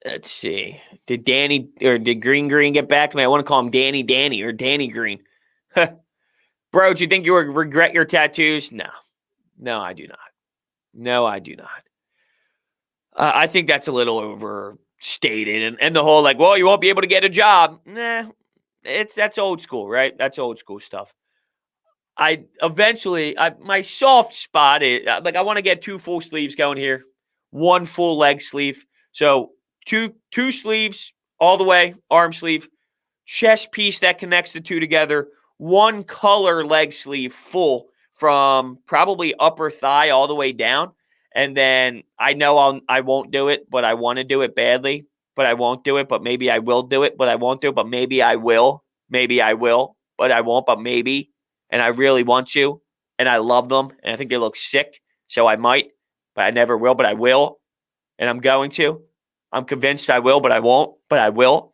Let's see. Did Danny or did Green get back to me? I want to call him Danny or Danny Green. Bro, do you think you would regret your tattoos? No, I do not. I think that's a little overstated. And the whole like, well, you won't be able to get a job. Nah, that's old school, right? That's old school stuff. My soft spot is like, I want to get 2 full sleeves going here. one full leg sleeve. So two sleeves all the way, arm sleeve, chest piece that connects the two together, one color leg sleeve full from probably upper thigh all the way down. And then I know I won't do it, but I want to do it badly. But I won't do it, but maybe I will do it, but I won't do it, but maybe I will. Maybe I will, but I won't, but maybe. And I really want to. And I love them. And I think they look sick. So I might, but I never will, but I will. And I'm going to. I'm convinced I will, but I won't, but I will.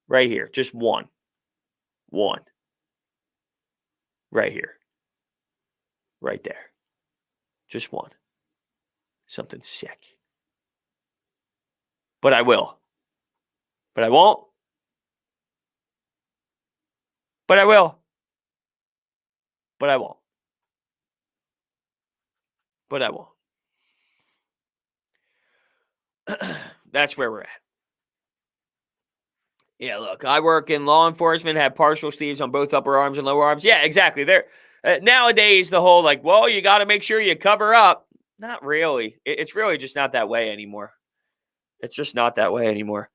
Right here. Just one. One. Right here. Right there. Just one. Something sick. But I will. But I won't. But I will. But I won't. But I won't. That's where we're at. Yeah, look, I work in law enforcement, have partial sleeves on both upper arms and lower arms. Yeah, exactly. There, nowadays, the whole like, well, you got to make sure you cover up. Not really. It's really just not that way anymore. It's just not that way anymore.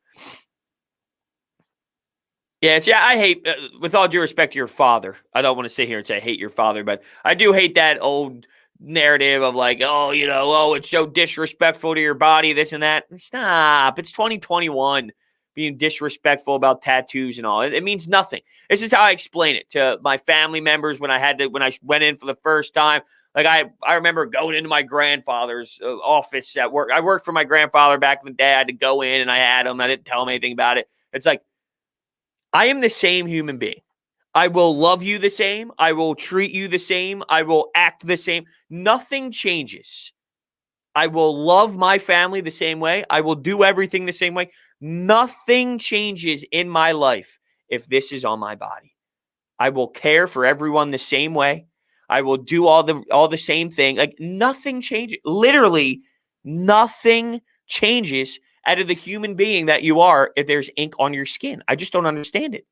Yes, yeah, I hate, with all due respect to your father, I don't want to sit here and say I hate your father, but I do hate that old narrative of like, oh, it's so disrespectful to your body, this and that. Stop. It's 2021 being disrespectful about tattoos and all. It means nothing. This is how I explain it to my family members when I went in for the first time. Like I remember going into my grandfather's office at work. I worked for my grandfather back in the day. I had to go in and I had him. I didn't tell him anything about it. It's like, I am the same human being. I will love you the same. I will treat you the same. I will act the same. Nothing changes. I will love my family the same way. I will do everything the same way. Nothing changes in my life if this is on my body. I will care for everyone the same way. I will do all the same thing. Like nothing changes. Literally nothing changes out of the human being that you are if there's ink on your skin. I just don't understand it.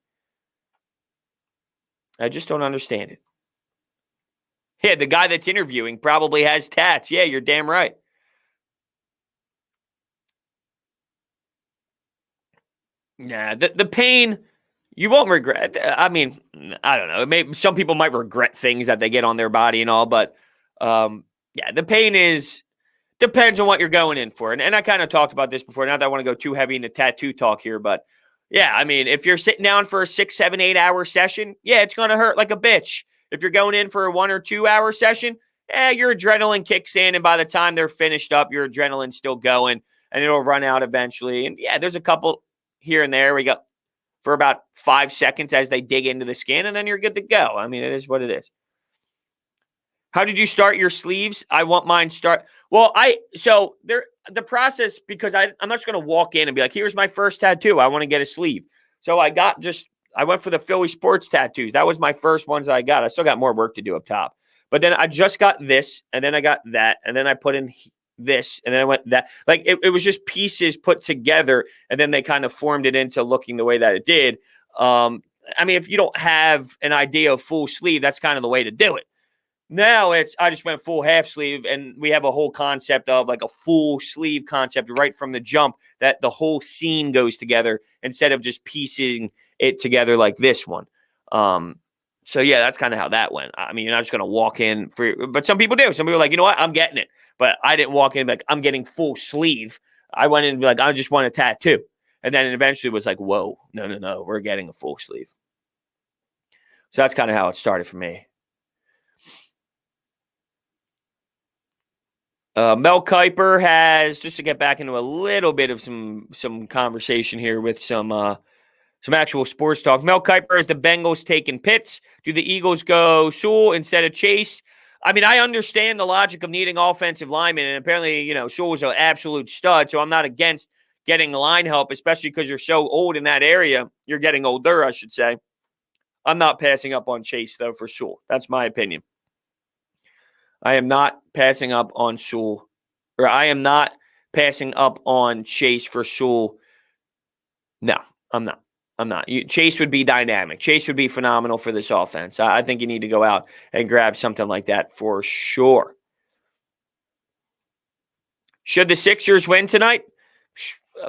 I just don't understand it. Yeah, the guy that's interviewing probably has tats. Yeah, you're damn right. Nah, the pain, you won't regret. I mean, I don't know. Maybe some people might regret things that they get on their body and all, but yeah, the pain depends on what you're going in for. And I kind of talked about this before. Not that I want to go too heavy into tattoo talk here, but yeah, I mean, if you're sitting down for a 6, 7, 8 hour session, yeah, it's going to hurt like a bitch. If you're going in for a 1 or 2 hour session, your adrenaline kicks in. And by the time they're finished up, your adrenaline's still going and it'll run out eventually. And yeah, there's a couple here and there. We got for about 5 seconds as they dig into the skin and then you're good to go. I mean, it is what it is. How did you start your sleeves? I want mine start. Well, the process, because I'm not just going to walk in and be like, here's my first tattoo. I want to get a sleeve. So I went for the Philly sports tattoos. That was my first ones that I got. I still got more work to do up top. But then I just got this, and then I got that, and then I put in this, and then I went that. Like it was just pieces put together, and then they kind of formed it into looking the way that it did. I mean, if you don't have an idea of full sleeve, that's kind of the way to do it. Now I just went full half sleeve, and we have a whole concept of like a full sleeve concept right from the jump that the whole scene goes together instead of just piecing it together like this one. So yeah, that's kind of how that went. I mean, you're not just going to walk in but some people do. Some people are like, you know what? I'm getting it. But I didn't walk in like, I'm getting full sleeve. I went in and be like, I just want a tattoo. And then it eventually was like, whoa, no, we're getting a full sleeve. So that's kind of how it started for me. Mel Kiper has, just to get back into a little bit of some conversation here with some actual sports talk. Mel Kiper has the Bengals taking Pitts. Do the Eagles go Sewell instead of Chase? I mean, I understand the logic of needing offensive linemen, and apparently, Sewell's an absolute stud, so I'm not against getting line help, especially because you're so old in that area. You're getting older, I should say. I'm not passing up on Chase, though, for Sewell. That's my opinion. I am not passing up on Sewell, or I am not passing up on Chase for Sewell. No, I'm not. Chase would be dynamic. Chase would be phenomenal for this offense. I think you need to go out and grab something like that for sure. Should the Sixers win tonight?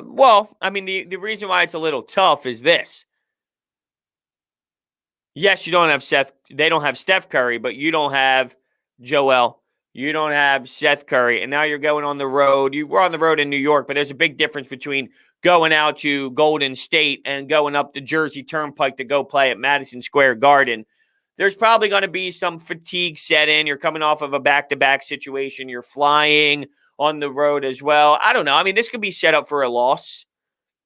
Well, I mean, the reason why it's a little tough is this. Yes, you don't have Seth. They don't have Steph Curry, but you don't have Joel. You don't have Seth Curry. And now you're going on the road. You were on the road in New York, but there's a big difference between going out to Golden State and going up the Jersey Turnpike to go play at Madison Square Garden. There's probably going to be some fatigue set in. You're coming off of a back-to-back situation. You're flying on the road as well. I don't know. I mean, this could be set up for a loss.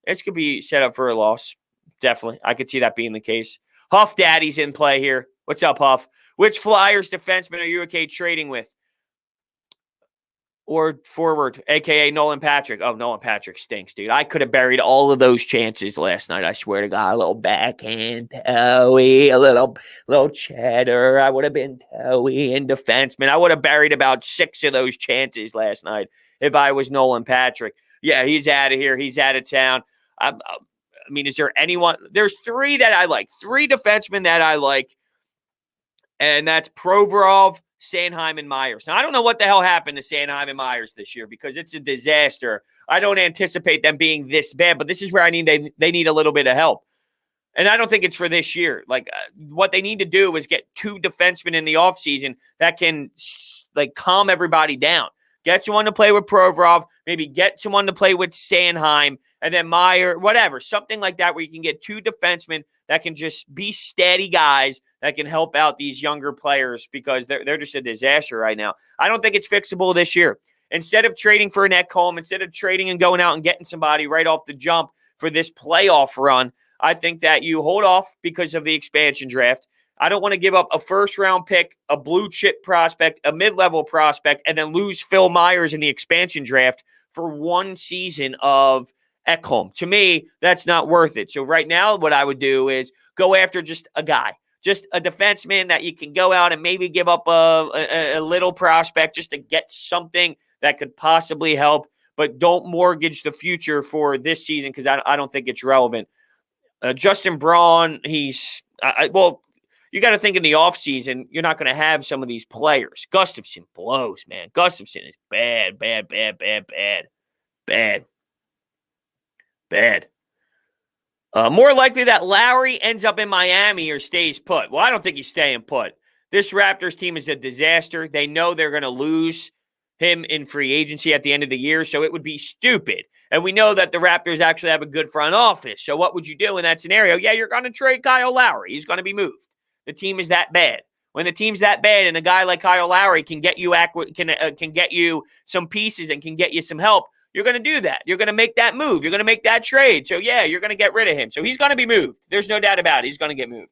This could be set up for a loss. Definitely. I could see that being the case. Huff Daddy's in play here. What's up, Huff? Which Flyers defenseman are you okay trading with? Or forward, a.k.a. Nolan Patrick. Oh, Nolan Patrick stinks, dude. I could have buried all of those chances last night. I swear to God. A little backhand, toey, a little cheddar. I would have been toey and defenseman. I would have buried about 6 of those chances last night if I was Nolan Patrick. Yeah, he's out of here. He's out of town. I mean, is there anyone? There's 3 that I like. 3 defensemen that I like. And that's Provorov, Sanheim, and Myers. Now, I don't know what the hell happened to Sanheim and Myers this year because it's a disaster. I don't anticipate them being this bad, but this is where they need a little bit of help. And I don't think it's for this year. What they need to do is get 2 defensemen in the offseason that can, calm everybody down. Get someone to play with Provorov, maybe get someone to play with Sanheim, and then Meyer, whatever, something like that where you can get 2 defensemen that can just be steady guys that can help out these younger players because they're just a disaster right now. I don't think it's fixable this year. Instead of trading for an Ekholm, instead of trading and going out and getting somebody right off the jump for this playoff run, I think that you hold off because of the expansion draft. I don't want to give up a first-round pick, a blue-chip prospect, a mid-level prospect, and then lose Phil Myers in the expansion draft for 1 season of Ekholm. To me, that's not worth it. So right now, what I would do is go after just a guy, just a defenseman that you can go out and maybe give up a little prospect just to get something that could possibly help, but don't mortgage the future for this season because I don't think it's relevant. Justin Braun, you got to think in the offseason, you're not going to have some of these players. Gustafsson blows, man. Gustafsson is bad. More likely that Lowry ends up in Miami or stays put. Well, I don't think he's staying put. This Raptors team is a disaster. They know they're going to lose him in free agency at the end of the year, so it would be stupid. And we know that the Raptors actually have a good front office. So what would you do in that scenario? Yeah, you're going to trade Kyle Lowry. He's going to be moved. The team is that bad. When the team's that bad and a guy like Kyle Lowry can get you can get you some pieces and can get you some help, you're going to do that. You're going to make that move. You're going to make that trade. So, yeah, you're going to get rid of him. So, he's going to be moved. There's no doubt about it. He's going to get moved.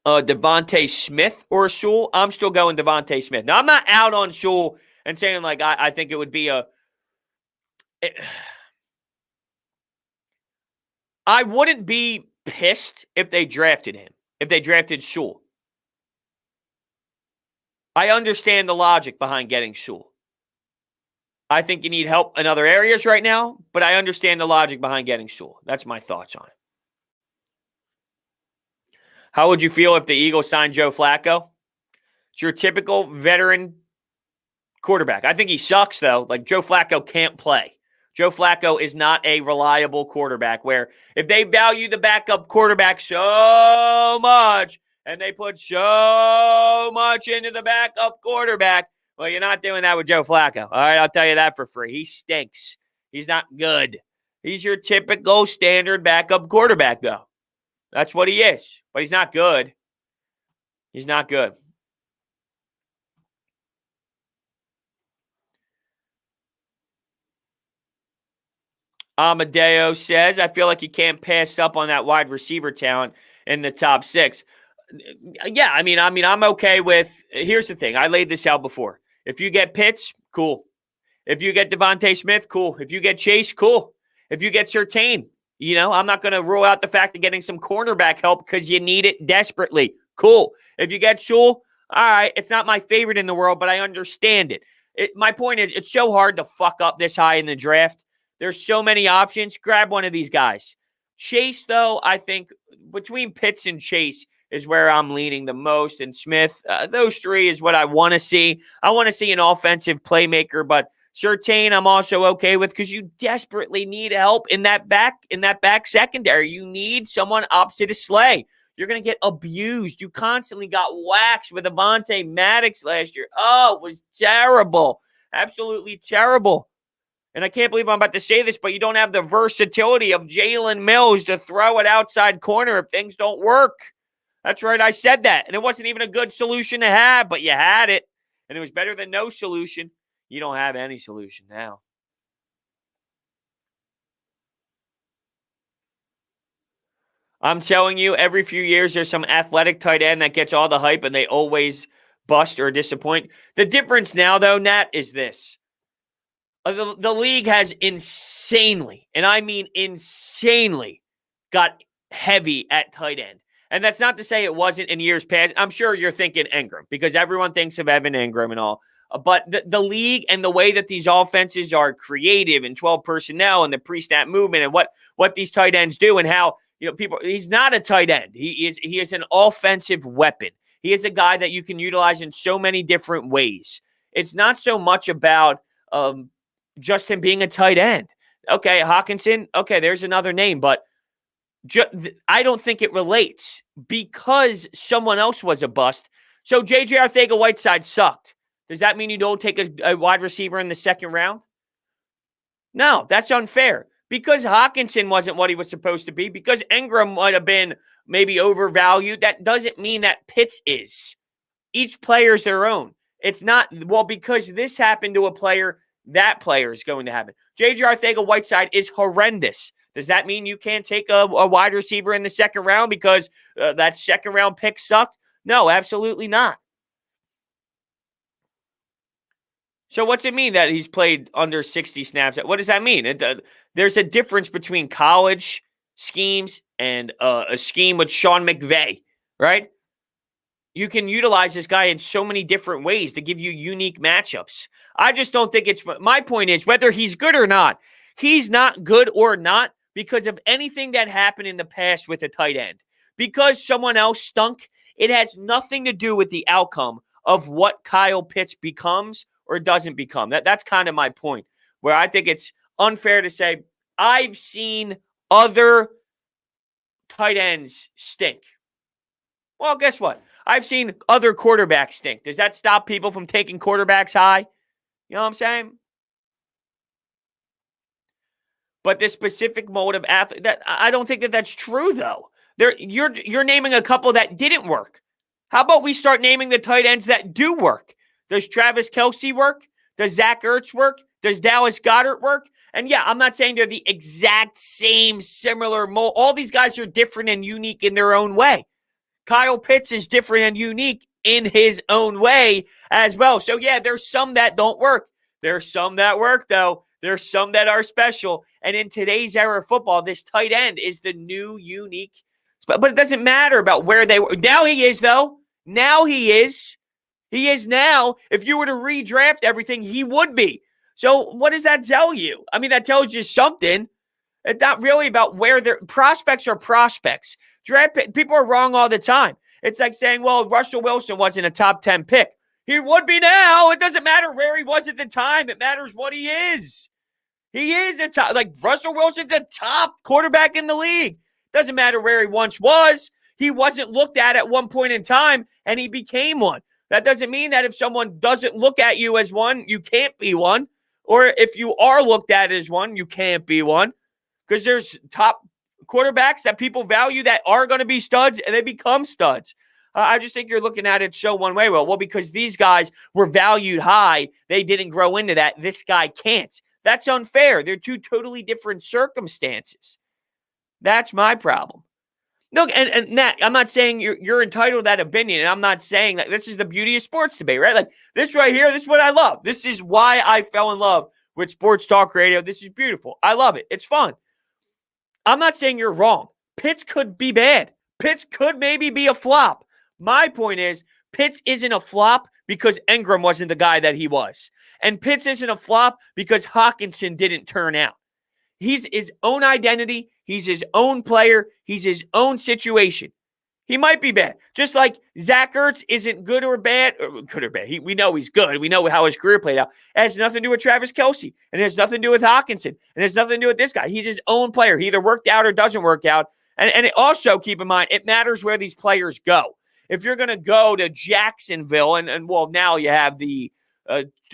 Devontae Smith or Sewell? I'm still going Devontae Smith. Now, I'm not out on Sewell and saying, I think it would be I wouldn't be pissed if they drafted him, if they drafted Sewell. I understand the logic behind getting Sewell. I think you need help in other areas right now, but I understand the logic behind getting Sewell. That's my thoughts on it. How would you feel if the Eagles signed Joe Flacco? It's your typical veteran quarterback. I think he sucks, though. Joe Flacco can't play. Joe Flacco is not a reliable quarterback where if they value the backup quarterback so much and they put so much into the backup quarterback, well, you're not doing that with Joe Flacco. All right, I'll tell you that for free. He stinks. He's not good. He's your typical standard backup quarterback, though. That's what he is. But he's not good. He's not good. Amadeo says, I feel like you can't pass up on that wide receiver talent in the top 6. Yeah, I mean, I'm okay with, here's the thing. I laid this out before. If you get Pitts, cool. If you get Devontae Smith, cool. If you get Chase, cool. If you get Surtain, I'm not going to rule out the fact of getting some cornerback help because you need it desperately. Cool. If you get Sewell, all right, it's not my favorite in the world, but I understand it. My point is, it's so hard to fuck up this high in the draft. There's so many options. Grab one of these guys. Chase, though, I think between Pitts and Chase, is where I'm leaning the most. And Smith, those three is what I want to see. I want to see an offensive playmaker, but Surtain, I'm also okay with because you desperately need help in that back secondary. You need someone opposite of Slay. You're going to get abused. You constantly got waxed with Avonte Maddox last year. Oh, it was terrible. Absolutely terrible. And I can't believe I'm about to say this, but you don't have the versatility of Jalen Mills to throw it outside corner if things don't work. That's right, I said that. And it wasn't even a good solution to have, but you had it. And it was better than no solution. You don't have any solution now. I'm telling you, every few years there's some athletic tight end that gets all the hype and they always bust or disappoint. The difference now, though, Nat, is this. The league has insanely, and I mean insanely, got heavy at tight end. And that's not to say it wasn't in years past. I'm sure you're thinking Ingram because everyone thinks of Evan Ingram and all. But the league and the way that these offenses are creative and 12 personnel and the pre-snap movement and what these tight ends do and how, he's not a tight end. He is an offensive weapon. He is a guy that you can utilize in so many different ways. It's not so much about just him being a tight end. Okay, Hawkinson, okay, there's another name, but I don't think it relates because someone else was a bust. So J.J. Arcega-Whiteside sucked. Does that mean you don't take a wide receiver in the second round? No, that's unfair. Because Hawkinson wasn't what he was supposed to be, because Ingram might have been maybe overvalued, that doesn't mean that Pitts is. Each player's their own. It's not, because this happened to a player, that player is going to happen. J.J. Arcega-Whiteside is horrendous. Does that mean you can't take a wide receiver in the second round because that second round pick sucked? No, absolutely not. So what's it mean that he's played under 60 snaps? What does that mean? There's a difference between college schemes and a scheme with Sean McVay, right? You can utilize this guy in so many different ways to give you unique matchups. I just don't think my point is whether he's good or not, he's not good or not because of anything that happened in the past with a tight end. Because someone else stunk, it has nothing to do with the outcome of what Kyle Pitts becomes or doesn't become. That's kind of my point, where I think it's unfair to say, I've seen other tight ends stink. Well, guess what? I've seen other quarterbacks stink. Does that stop people from taking quarterbacks high? You know what I'm saying? But this specific mode of athlete, I don't think that's true, though. You're naming a couple that didn't work. How about we start naming the tight ends that do work? Does Travis Kelce work? Does Zach Ertz work? Does Dallas Goedert work? And yeah, I'm not saying they're the exact same, similar mold. All these guys are different and unique in their own way. Kyle Pitts is different and unique in his own way as well. So yeah, there's some that don't work. There's some that work, though. There's some that are special. And in today's era of football, this tight end is the new unique. But it doesn't matter about where they were. Now he is, though. Now he is. He is now. If you were to redraft everything, he would be. So what does that tell you? I mean, that tells you something. It's not really about where their prospects are prospects. People are wrong all the time. It's like saying, well, Russell Wilson wasn't a top 10 pick. He would be now. It doesn't matter where he was at the time. It matters what he is. He is a top, Russell Wilson's a top quarterback in the league. Doesn't matter where he once was. He wasn't looked at one point in time, and he became one. That doesn't mean that if someone doesn't look at you as one, you can't be one. Or if you are looked at as one, you can't be one. Because there's top quarterbacks that people value that are going to be studs, and they become studs. I just think you're looking at it so one way. Well, because these guys were valued high, they didn't grow into that. This guy can't. That's unfair. They're two totally different circumstances. That's my problem. Look, and Nat, I'm not saying you're entitled to that opinion, and I'm not saying that this is the beauty of sports debate, right? Like this right here, this is what I love. This is why I fell in love with sports talk radio. This is beautiful. I love it. It's fun. I'm not saying you're wrong. Pitts could be bad. Pitts could maybe be a flop. My point is, Pitts isn't a flop because Ingram wasn't the guy that he was. And Pitts isn't a flop because Hawkinson didn't turn out. He's his own identity. He's his own player. He's his own situation. He might be bad. Just like Zach Ertz isn't good or bad. We know he's good. We know how his career played out. It has nothing to do with Travis Kelce. And it has nothing to do with Hawkinson. And it has nothing to do with this guy. He's his own player. He either worked out or doesn't work out. And it also, keep in mind, it matters where these players go. If you're going to go to Jacksonville, and well, now you have the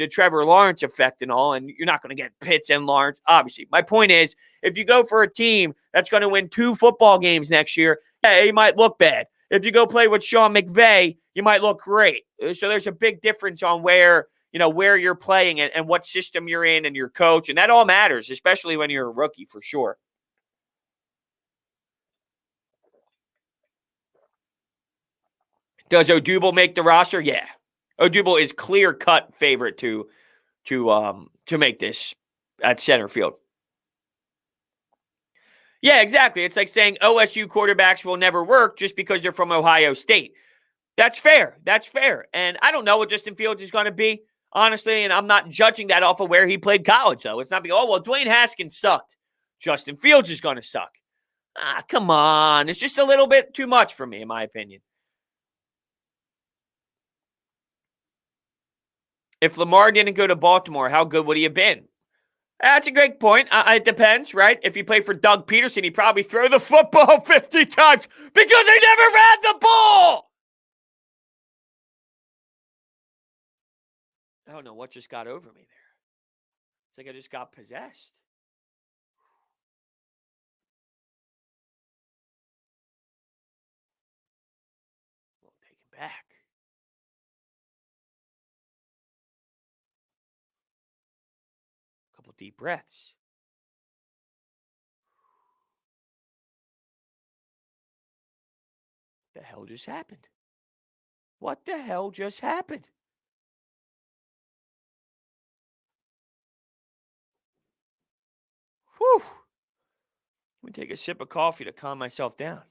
Trevor Lawrence effect and all, and you're not going to get Pitts and Lawrence, obviously. My point is, if you go for a team that's going to win 2 football games next year, yeah, you might look bad. If you go play with Sean McVay, you might look great. So there's a big difference on where you're playing and what system you're in and your coach, and that all matters, especially when you're a rookie, for sure. Does Odubel make the roster? Yeah. Odubel is clear-cut favorite to make this at center field. Yeah, exactly. It's like saying OSU quarterbacks will never work just because they're from Ohio State. That's fair. That's fair. And I don't know what Justin Fields is going to be, honestly, and I'm not judging that off of where he played college, though. It's not being, Dwayne Haskins sucked. Justin Fields is going to suck. Come on. It's just a little bit too much for me, in my opinion. If Lamar didn't go to Baltimore, how good would he have been? That's a great point. It depends, right? If he played for Doug Peterson, he'd probably throw the football 50 times because he never ran the ball. I don't know what just got over me there. It's like I just got possessed. We'll take him back. Couple deep breaths. What the hell just happened? What the hell just happened? Whew. Let me take a sip of coffee to calm myself down.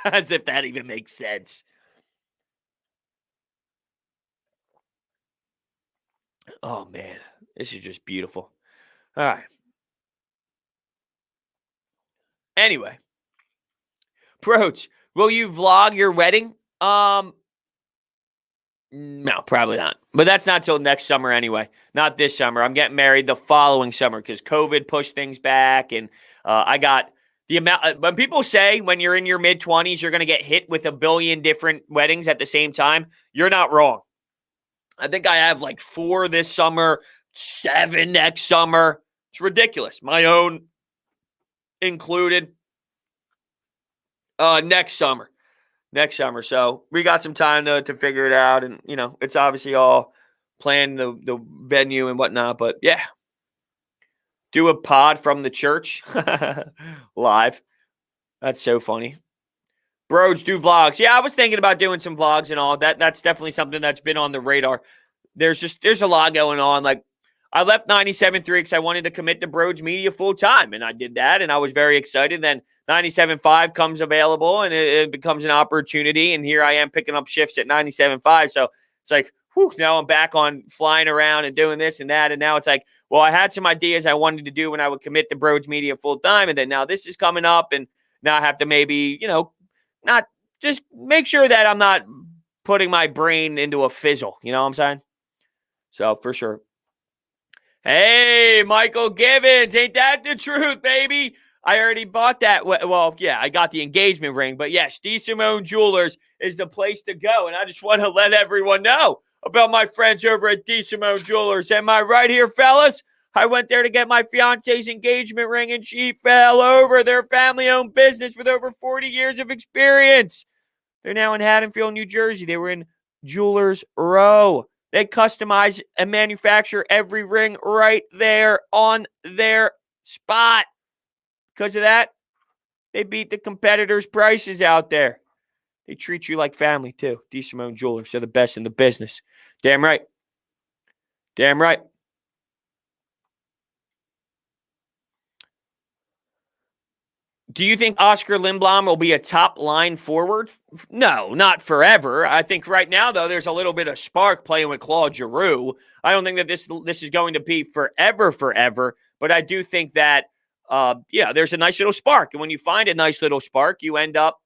As if that even makes sense. Oh, man. This is just beautiful. All right. Anyway. Brodes, will you vlog your wedding? No, probably not. But that's not till next summer anyway. Not this summer. I'm getting married the following summer because COVID pushed things back. And I got the amount. When people say when you're in your mid-20s, you're going to get hit with a billion different weddings at the same time, you're not wrong. I think I have like 4 this summer, 7 next summer. It's ridiculous. My own included. Next summer. So we got some time to figure it out. And, it's obviously all planned, the venue and whatnot. But, yeah. Do a pod from the church. Live. That's so funny. Brodes, do vlogs. Yeah, I was thinking about doing some vlogs and all. That's definitely something that's been on the radar. There's a lot going on. Like, I left 97.3 because I wanted to commit to Brodes Media full time, and I did that, and I was very excited. Then 97.5 comes available, and it becomes an opportunity, and here I am picking up shifts at 97.5. So it's like, whew, now I'm back on flying around and doing this and that, and now it's like, well, I had some ideas I wanted to do when I would commit to Brodes Media full time, and then now this is coming up, and now I have to maybe, not just make sure that I'm not putting my brain into a fizzle. You know what I'm saying? So, for sure. Hey, Michael Gibbons. Ain't that the truth, baby? I already bought that. Well, yeah, I got the engagement ring. But, yes, DeSimone Jewelers is the place to go. And I just want to let everyone know about my friends over at DeSimone Jewelers. Am I right here, fellas? I went there to get my fiance's engagement ring, and she fell over. They're a family-owned business with over 40 years of experience. They're now in Haddonfield, New Jersey. They were in Jewelers Row. They customize and manufacture every ring right there on their spot. Because of that, they beat the competitors' prices out there. They treat you like family, too. DeSimone Jewelers. They're the best in the business. Damn right. Damn right. Do you think Oscar Lindblom will be a top-line forward? No, not forever. I think right now, though, there's a little bit of spark playing with Claude Giroux. I don't think that this is going to be forever, but I do think that there's a nice little spark. And when you find a nice little spark, you end up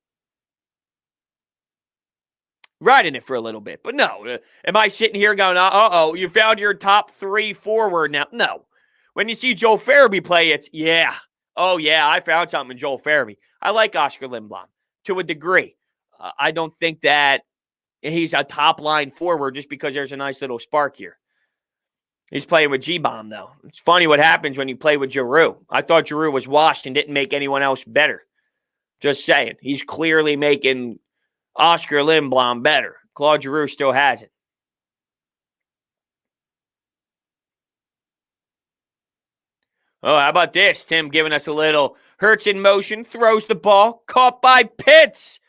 riding it for a little bit. But no, am I sitting here going, uh-oh, you found your top 3 forward now? No. When you see Joel Farabee play, it's, yeah. Oh, yeah, I found something in Joel Farabee. I like Oscar Lindblom to a degree. I don't think that he's a top-line forward just because there's a nice little spark here. He's playing with G-Bomb, though. It's funny what happens when you play with Giroux. I thought Giroux was washed and didn't make anyone else better. Just saying. He's clearly making Oscar Lindblom better. Claude Giroux still has it. Oh, how about this? Tim giving us a little Hurts in motion, throws the ball, caught by Pitts.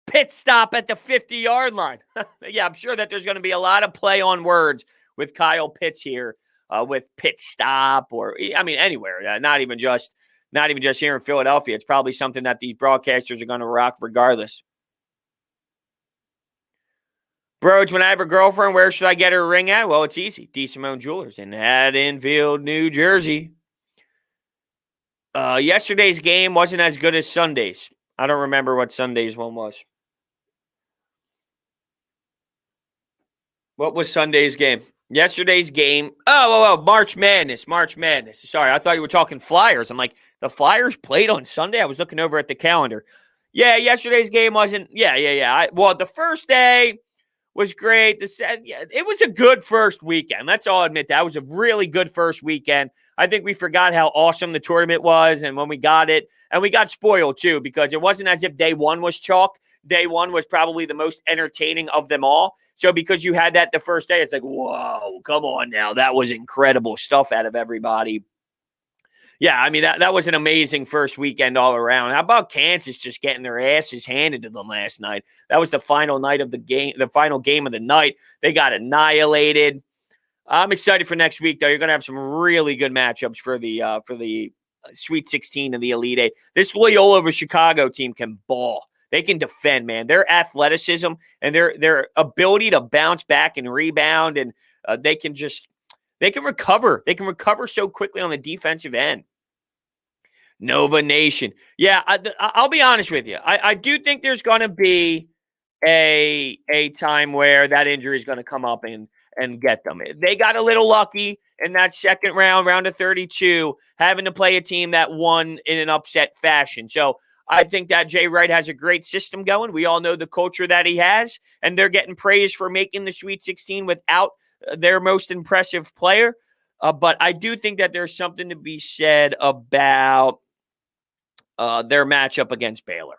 Pit stop at the 50-yard line. Yeah, I'm sure that there's going to be a lot of play on words with Kyle Pitts here, with pit stop or, I mean, anywhere. Not even just here in Philadelphia. It's probably something that these broadcasters are going to rock regardless. Brodes, when I have a girlfriend, where should I get her a ring at? Well, it's easy. D. Simone Jewelers in Haddonfield, New Jersey. Yesterday's game wasn't as good as Sunday's. I don't remember what Sunday's one was. What was Sunday's game? Yesterday's game. Oh, March Madness. Sorry, I thought you were talking Flyers. I'm like, the Flyers played on Sunday? I was looking over at the calendar. Yeah, yesterday's game wasn't. Yeah. Well, the first day was great. It was a good first weekend. Let's all admit that. It was a really good first weekend. I think we forgot how awesome the tournament was, and when we got it, and we got spoiled too, because it wasn't as if day one was chalk. Day one was probably the most entertaining of them all. So because you had that the first day, it's like, whoa, come on now. That was incredible stuff out of everybody. Yeah, I mean, that was an amazing first weekend all around. How about Kansas just getting their asses handed to them last night? That was the final night of the game, the final game of the night. They got annihilated. I'm excited for next week, though. You're going to have some really good matchups for the Sweet 16 and the Elite Eight. This Loyola over Chicago team can ball. They can defend, man. Their athleticism and their ability to bounce back and rebound, and they can recover. They can recover so quickly on the defensive end. Nova Nation. Yeah, I'll be honest with you. I do think there's going to be a time where that injury is going to come up and get them. They got a little lucky in that second round of 32, having to play a team that won in an upset fashion. So I think that Jay Wright has a great system going. We all know the culture that he has, and they're getting praised for making the Sweet 16 without their most impressive player. But I do think that there's something to be said about their matchup against Baylor.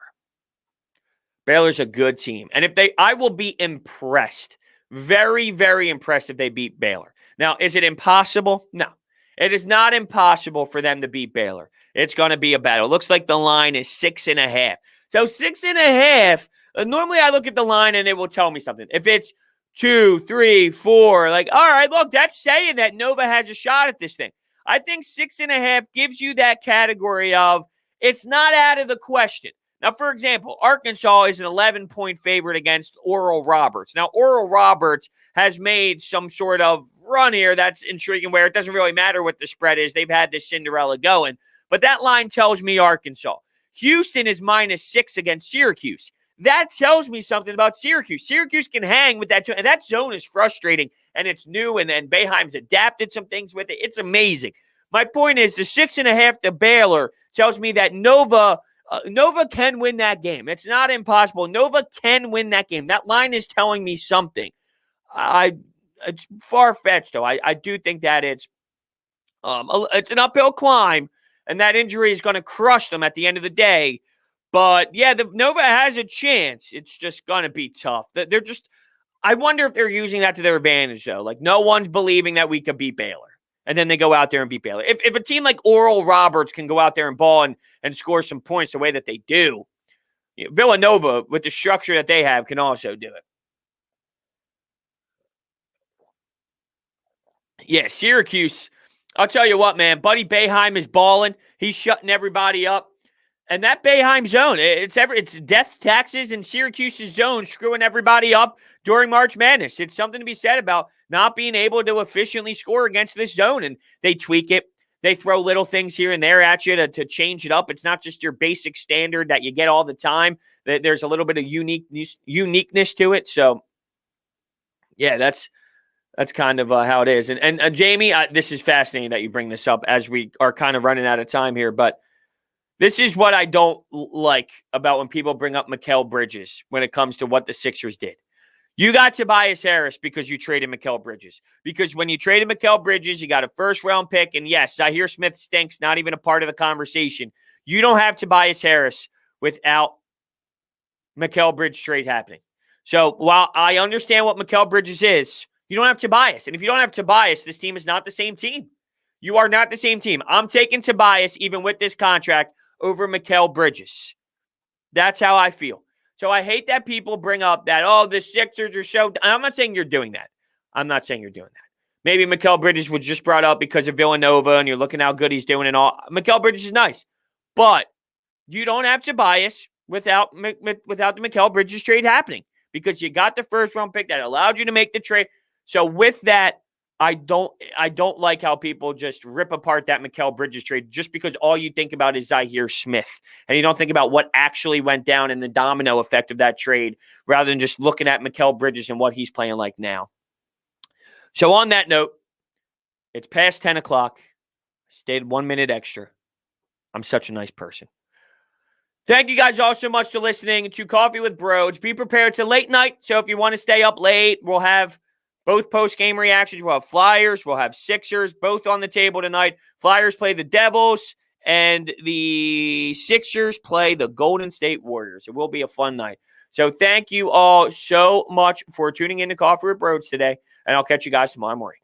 Baylor's a good team. And I will be impressed. Very, very impressed if they beat Baylor. Now, is it impossible? No. It is not impossible for them to beat Baylor. It's going to be a battle. It looks like the line is 6.5. So 6.5, normally I look at the line and it will tell me something. If it's 2, 3, 4, like, all right, look, that's saying that Nova has a shot at this thing. I think 6.5 gives you that category of it's not out of the question. Now, for example, Arkansas is an 11-point favorite against Oral Roberts. Now, Oral Roberts has made some sort of run here that's intriguing where it doesn't really matter what the spread is. They've had this Cinderella going. But that line tells me Arkansas. Houston is -6 against Syracuse. That tells me something about Syracuse. Syracuse can hang with that. And that zone is frustrating, and it's new, and then Boeheim's adapted some things with it. It's amazing. My point is the 6.5 to Baylor tells me that Nova can win that game. It's not impossible. Nova can win that game. That line is telling me something. It's far-fetched, though. I do think that it's an uphill climb, and that injury is going to crush them at the end of the day. But, yeah, the Nova has a chance. It's just going to be tough. I wonder if they're using that to their advantage, though. Like, no one's believing that we could beat Baylor. And then they go out there and beat Baylor. If a team like Oral Roberts can go out there and ball and score some points the way that they do, Villanova, with the structure that they have, can also do it. Yeah, Syracuse, I'll tell you what, man. Buddy Boeheim is balling. He's shutting everybody up. And that Boeheim zone, it's death taxes in Syracuse's zone screwing everybody up during March Madness. It's something to be said about not being able to efficiently score against this zone. And they tweak it. They throw little things here and there at you to change it up. It's not just your basic standard that you get all the time. There's a little bit of uniqueness to it. So, yeah, that's kind of how it is. And Jamie, this is fascinating that you bring this up as we are kind of running out of time here. But this is what I don't like about when people bring up Mikal Bridges when it comes to what the Sixers did. You got Tobias Harris because you traded Mikal Bridges. Because when you traded Mikal Bridges, you got a first-round pick. And yes, Zahir Smith stinks, not even a part of the conversation. You don't have Tobias Harris without Mikal Bridges trade happening. So while I understand what Mikal Bridges is, you don't have Tobias. And if you don't have Tobias, this team is not the same team. You are not the same team. I'm taking Tobias, even with this contract, over Mikal Bridges. That's how I feel. So I hate that people bring up that, oh, the Sixers are so... I'm not saying you're doing that. I'm not saying you're doing that. Maybe Mikal Bridges was just brought up because of Villanova and you're looking how good he's doing and all. Mikal Bridges is nice. But you don't have Tobias without the Mikal Bridges trade happening because you got the first-round pick that allowed you to make the trade. So with that, I don't like how people just rip apart that Mikal Bridges trade just because all you think about is Zahir Smith. And you don't think about what actually went down and the domino effect of that trade rather than just looking at Mikal Bridges and what he's playing like now. So on that note, it's past 10 o'clock. I stayed 1 minute extra. I'm such a nice person. Thank you guys all so much for listening to Coffee with Brodes. Be prepared. It's a late night, so if you want to stay up late, we'll have both post-game reactions. We'll have Flyers. We'll have Sixers, both on the table tonight. Flyers play the Devils, and the Sixers play the Golden State Warriors. It will be a fun night. So thank you all so much for tuning in to Coffee with Brodes today, and I'll catch you guys tomorrow morning.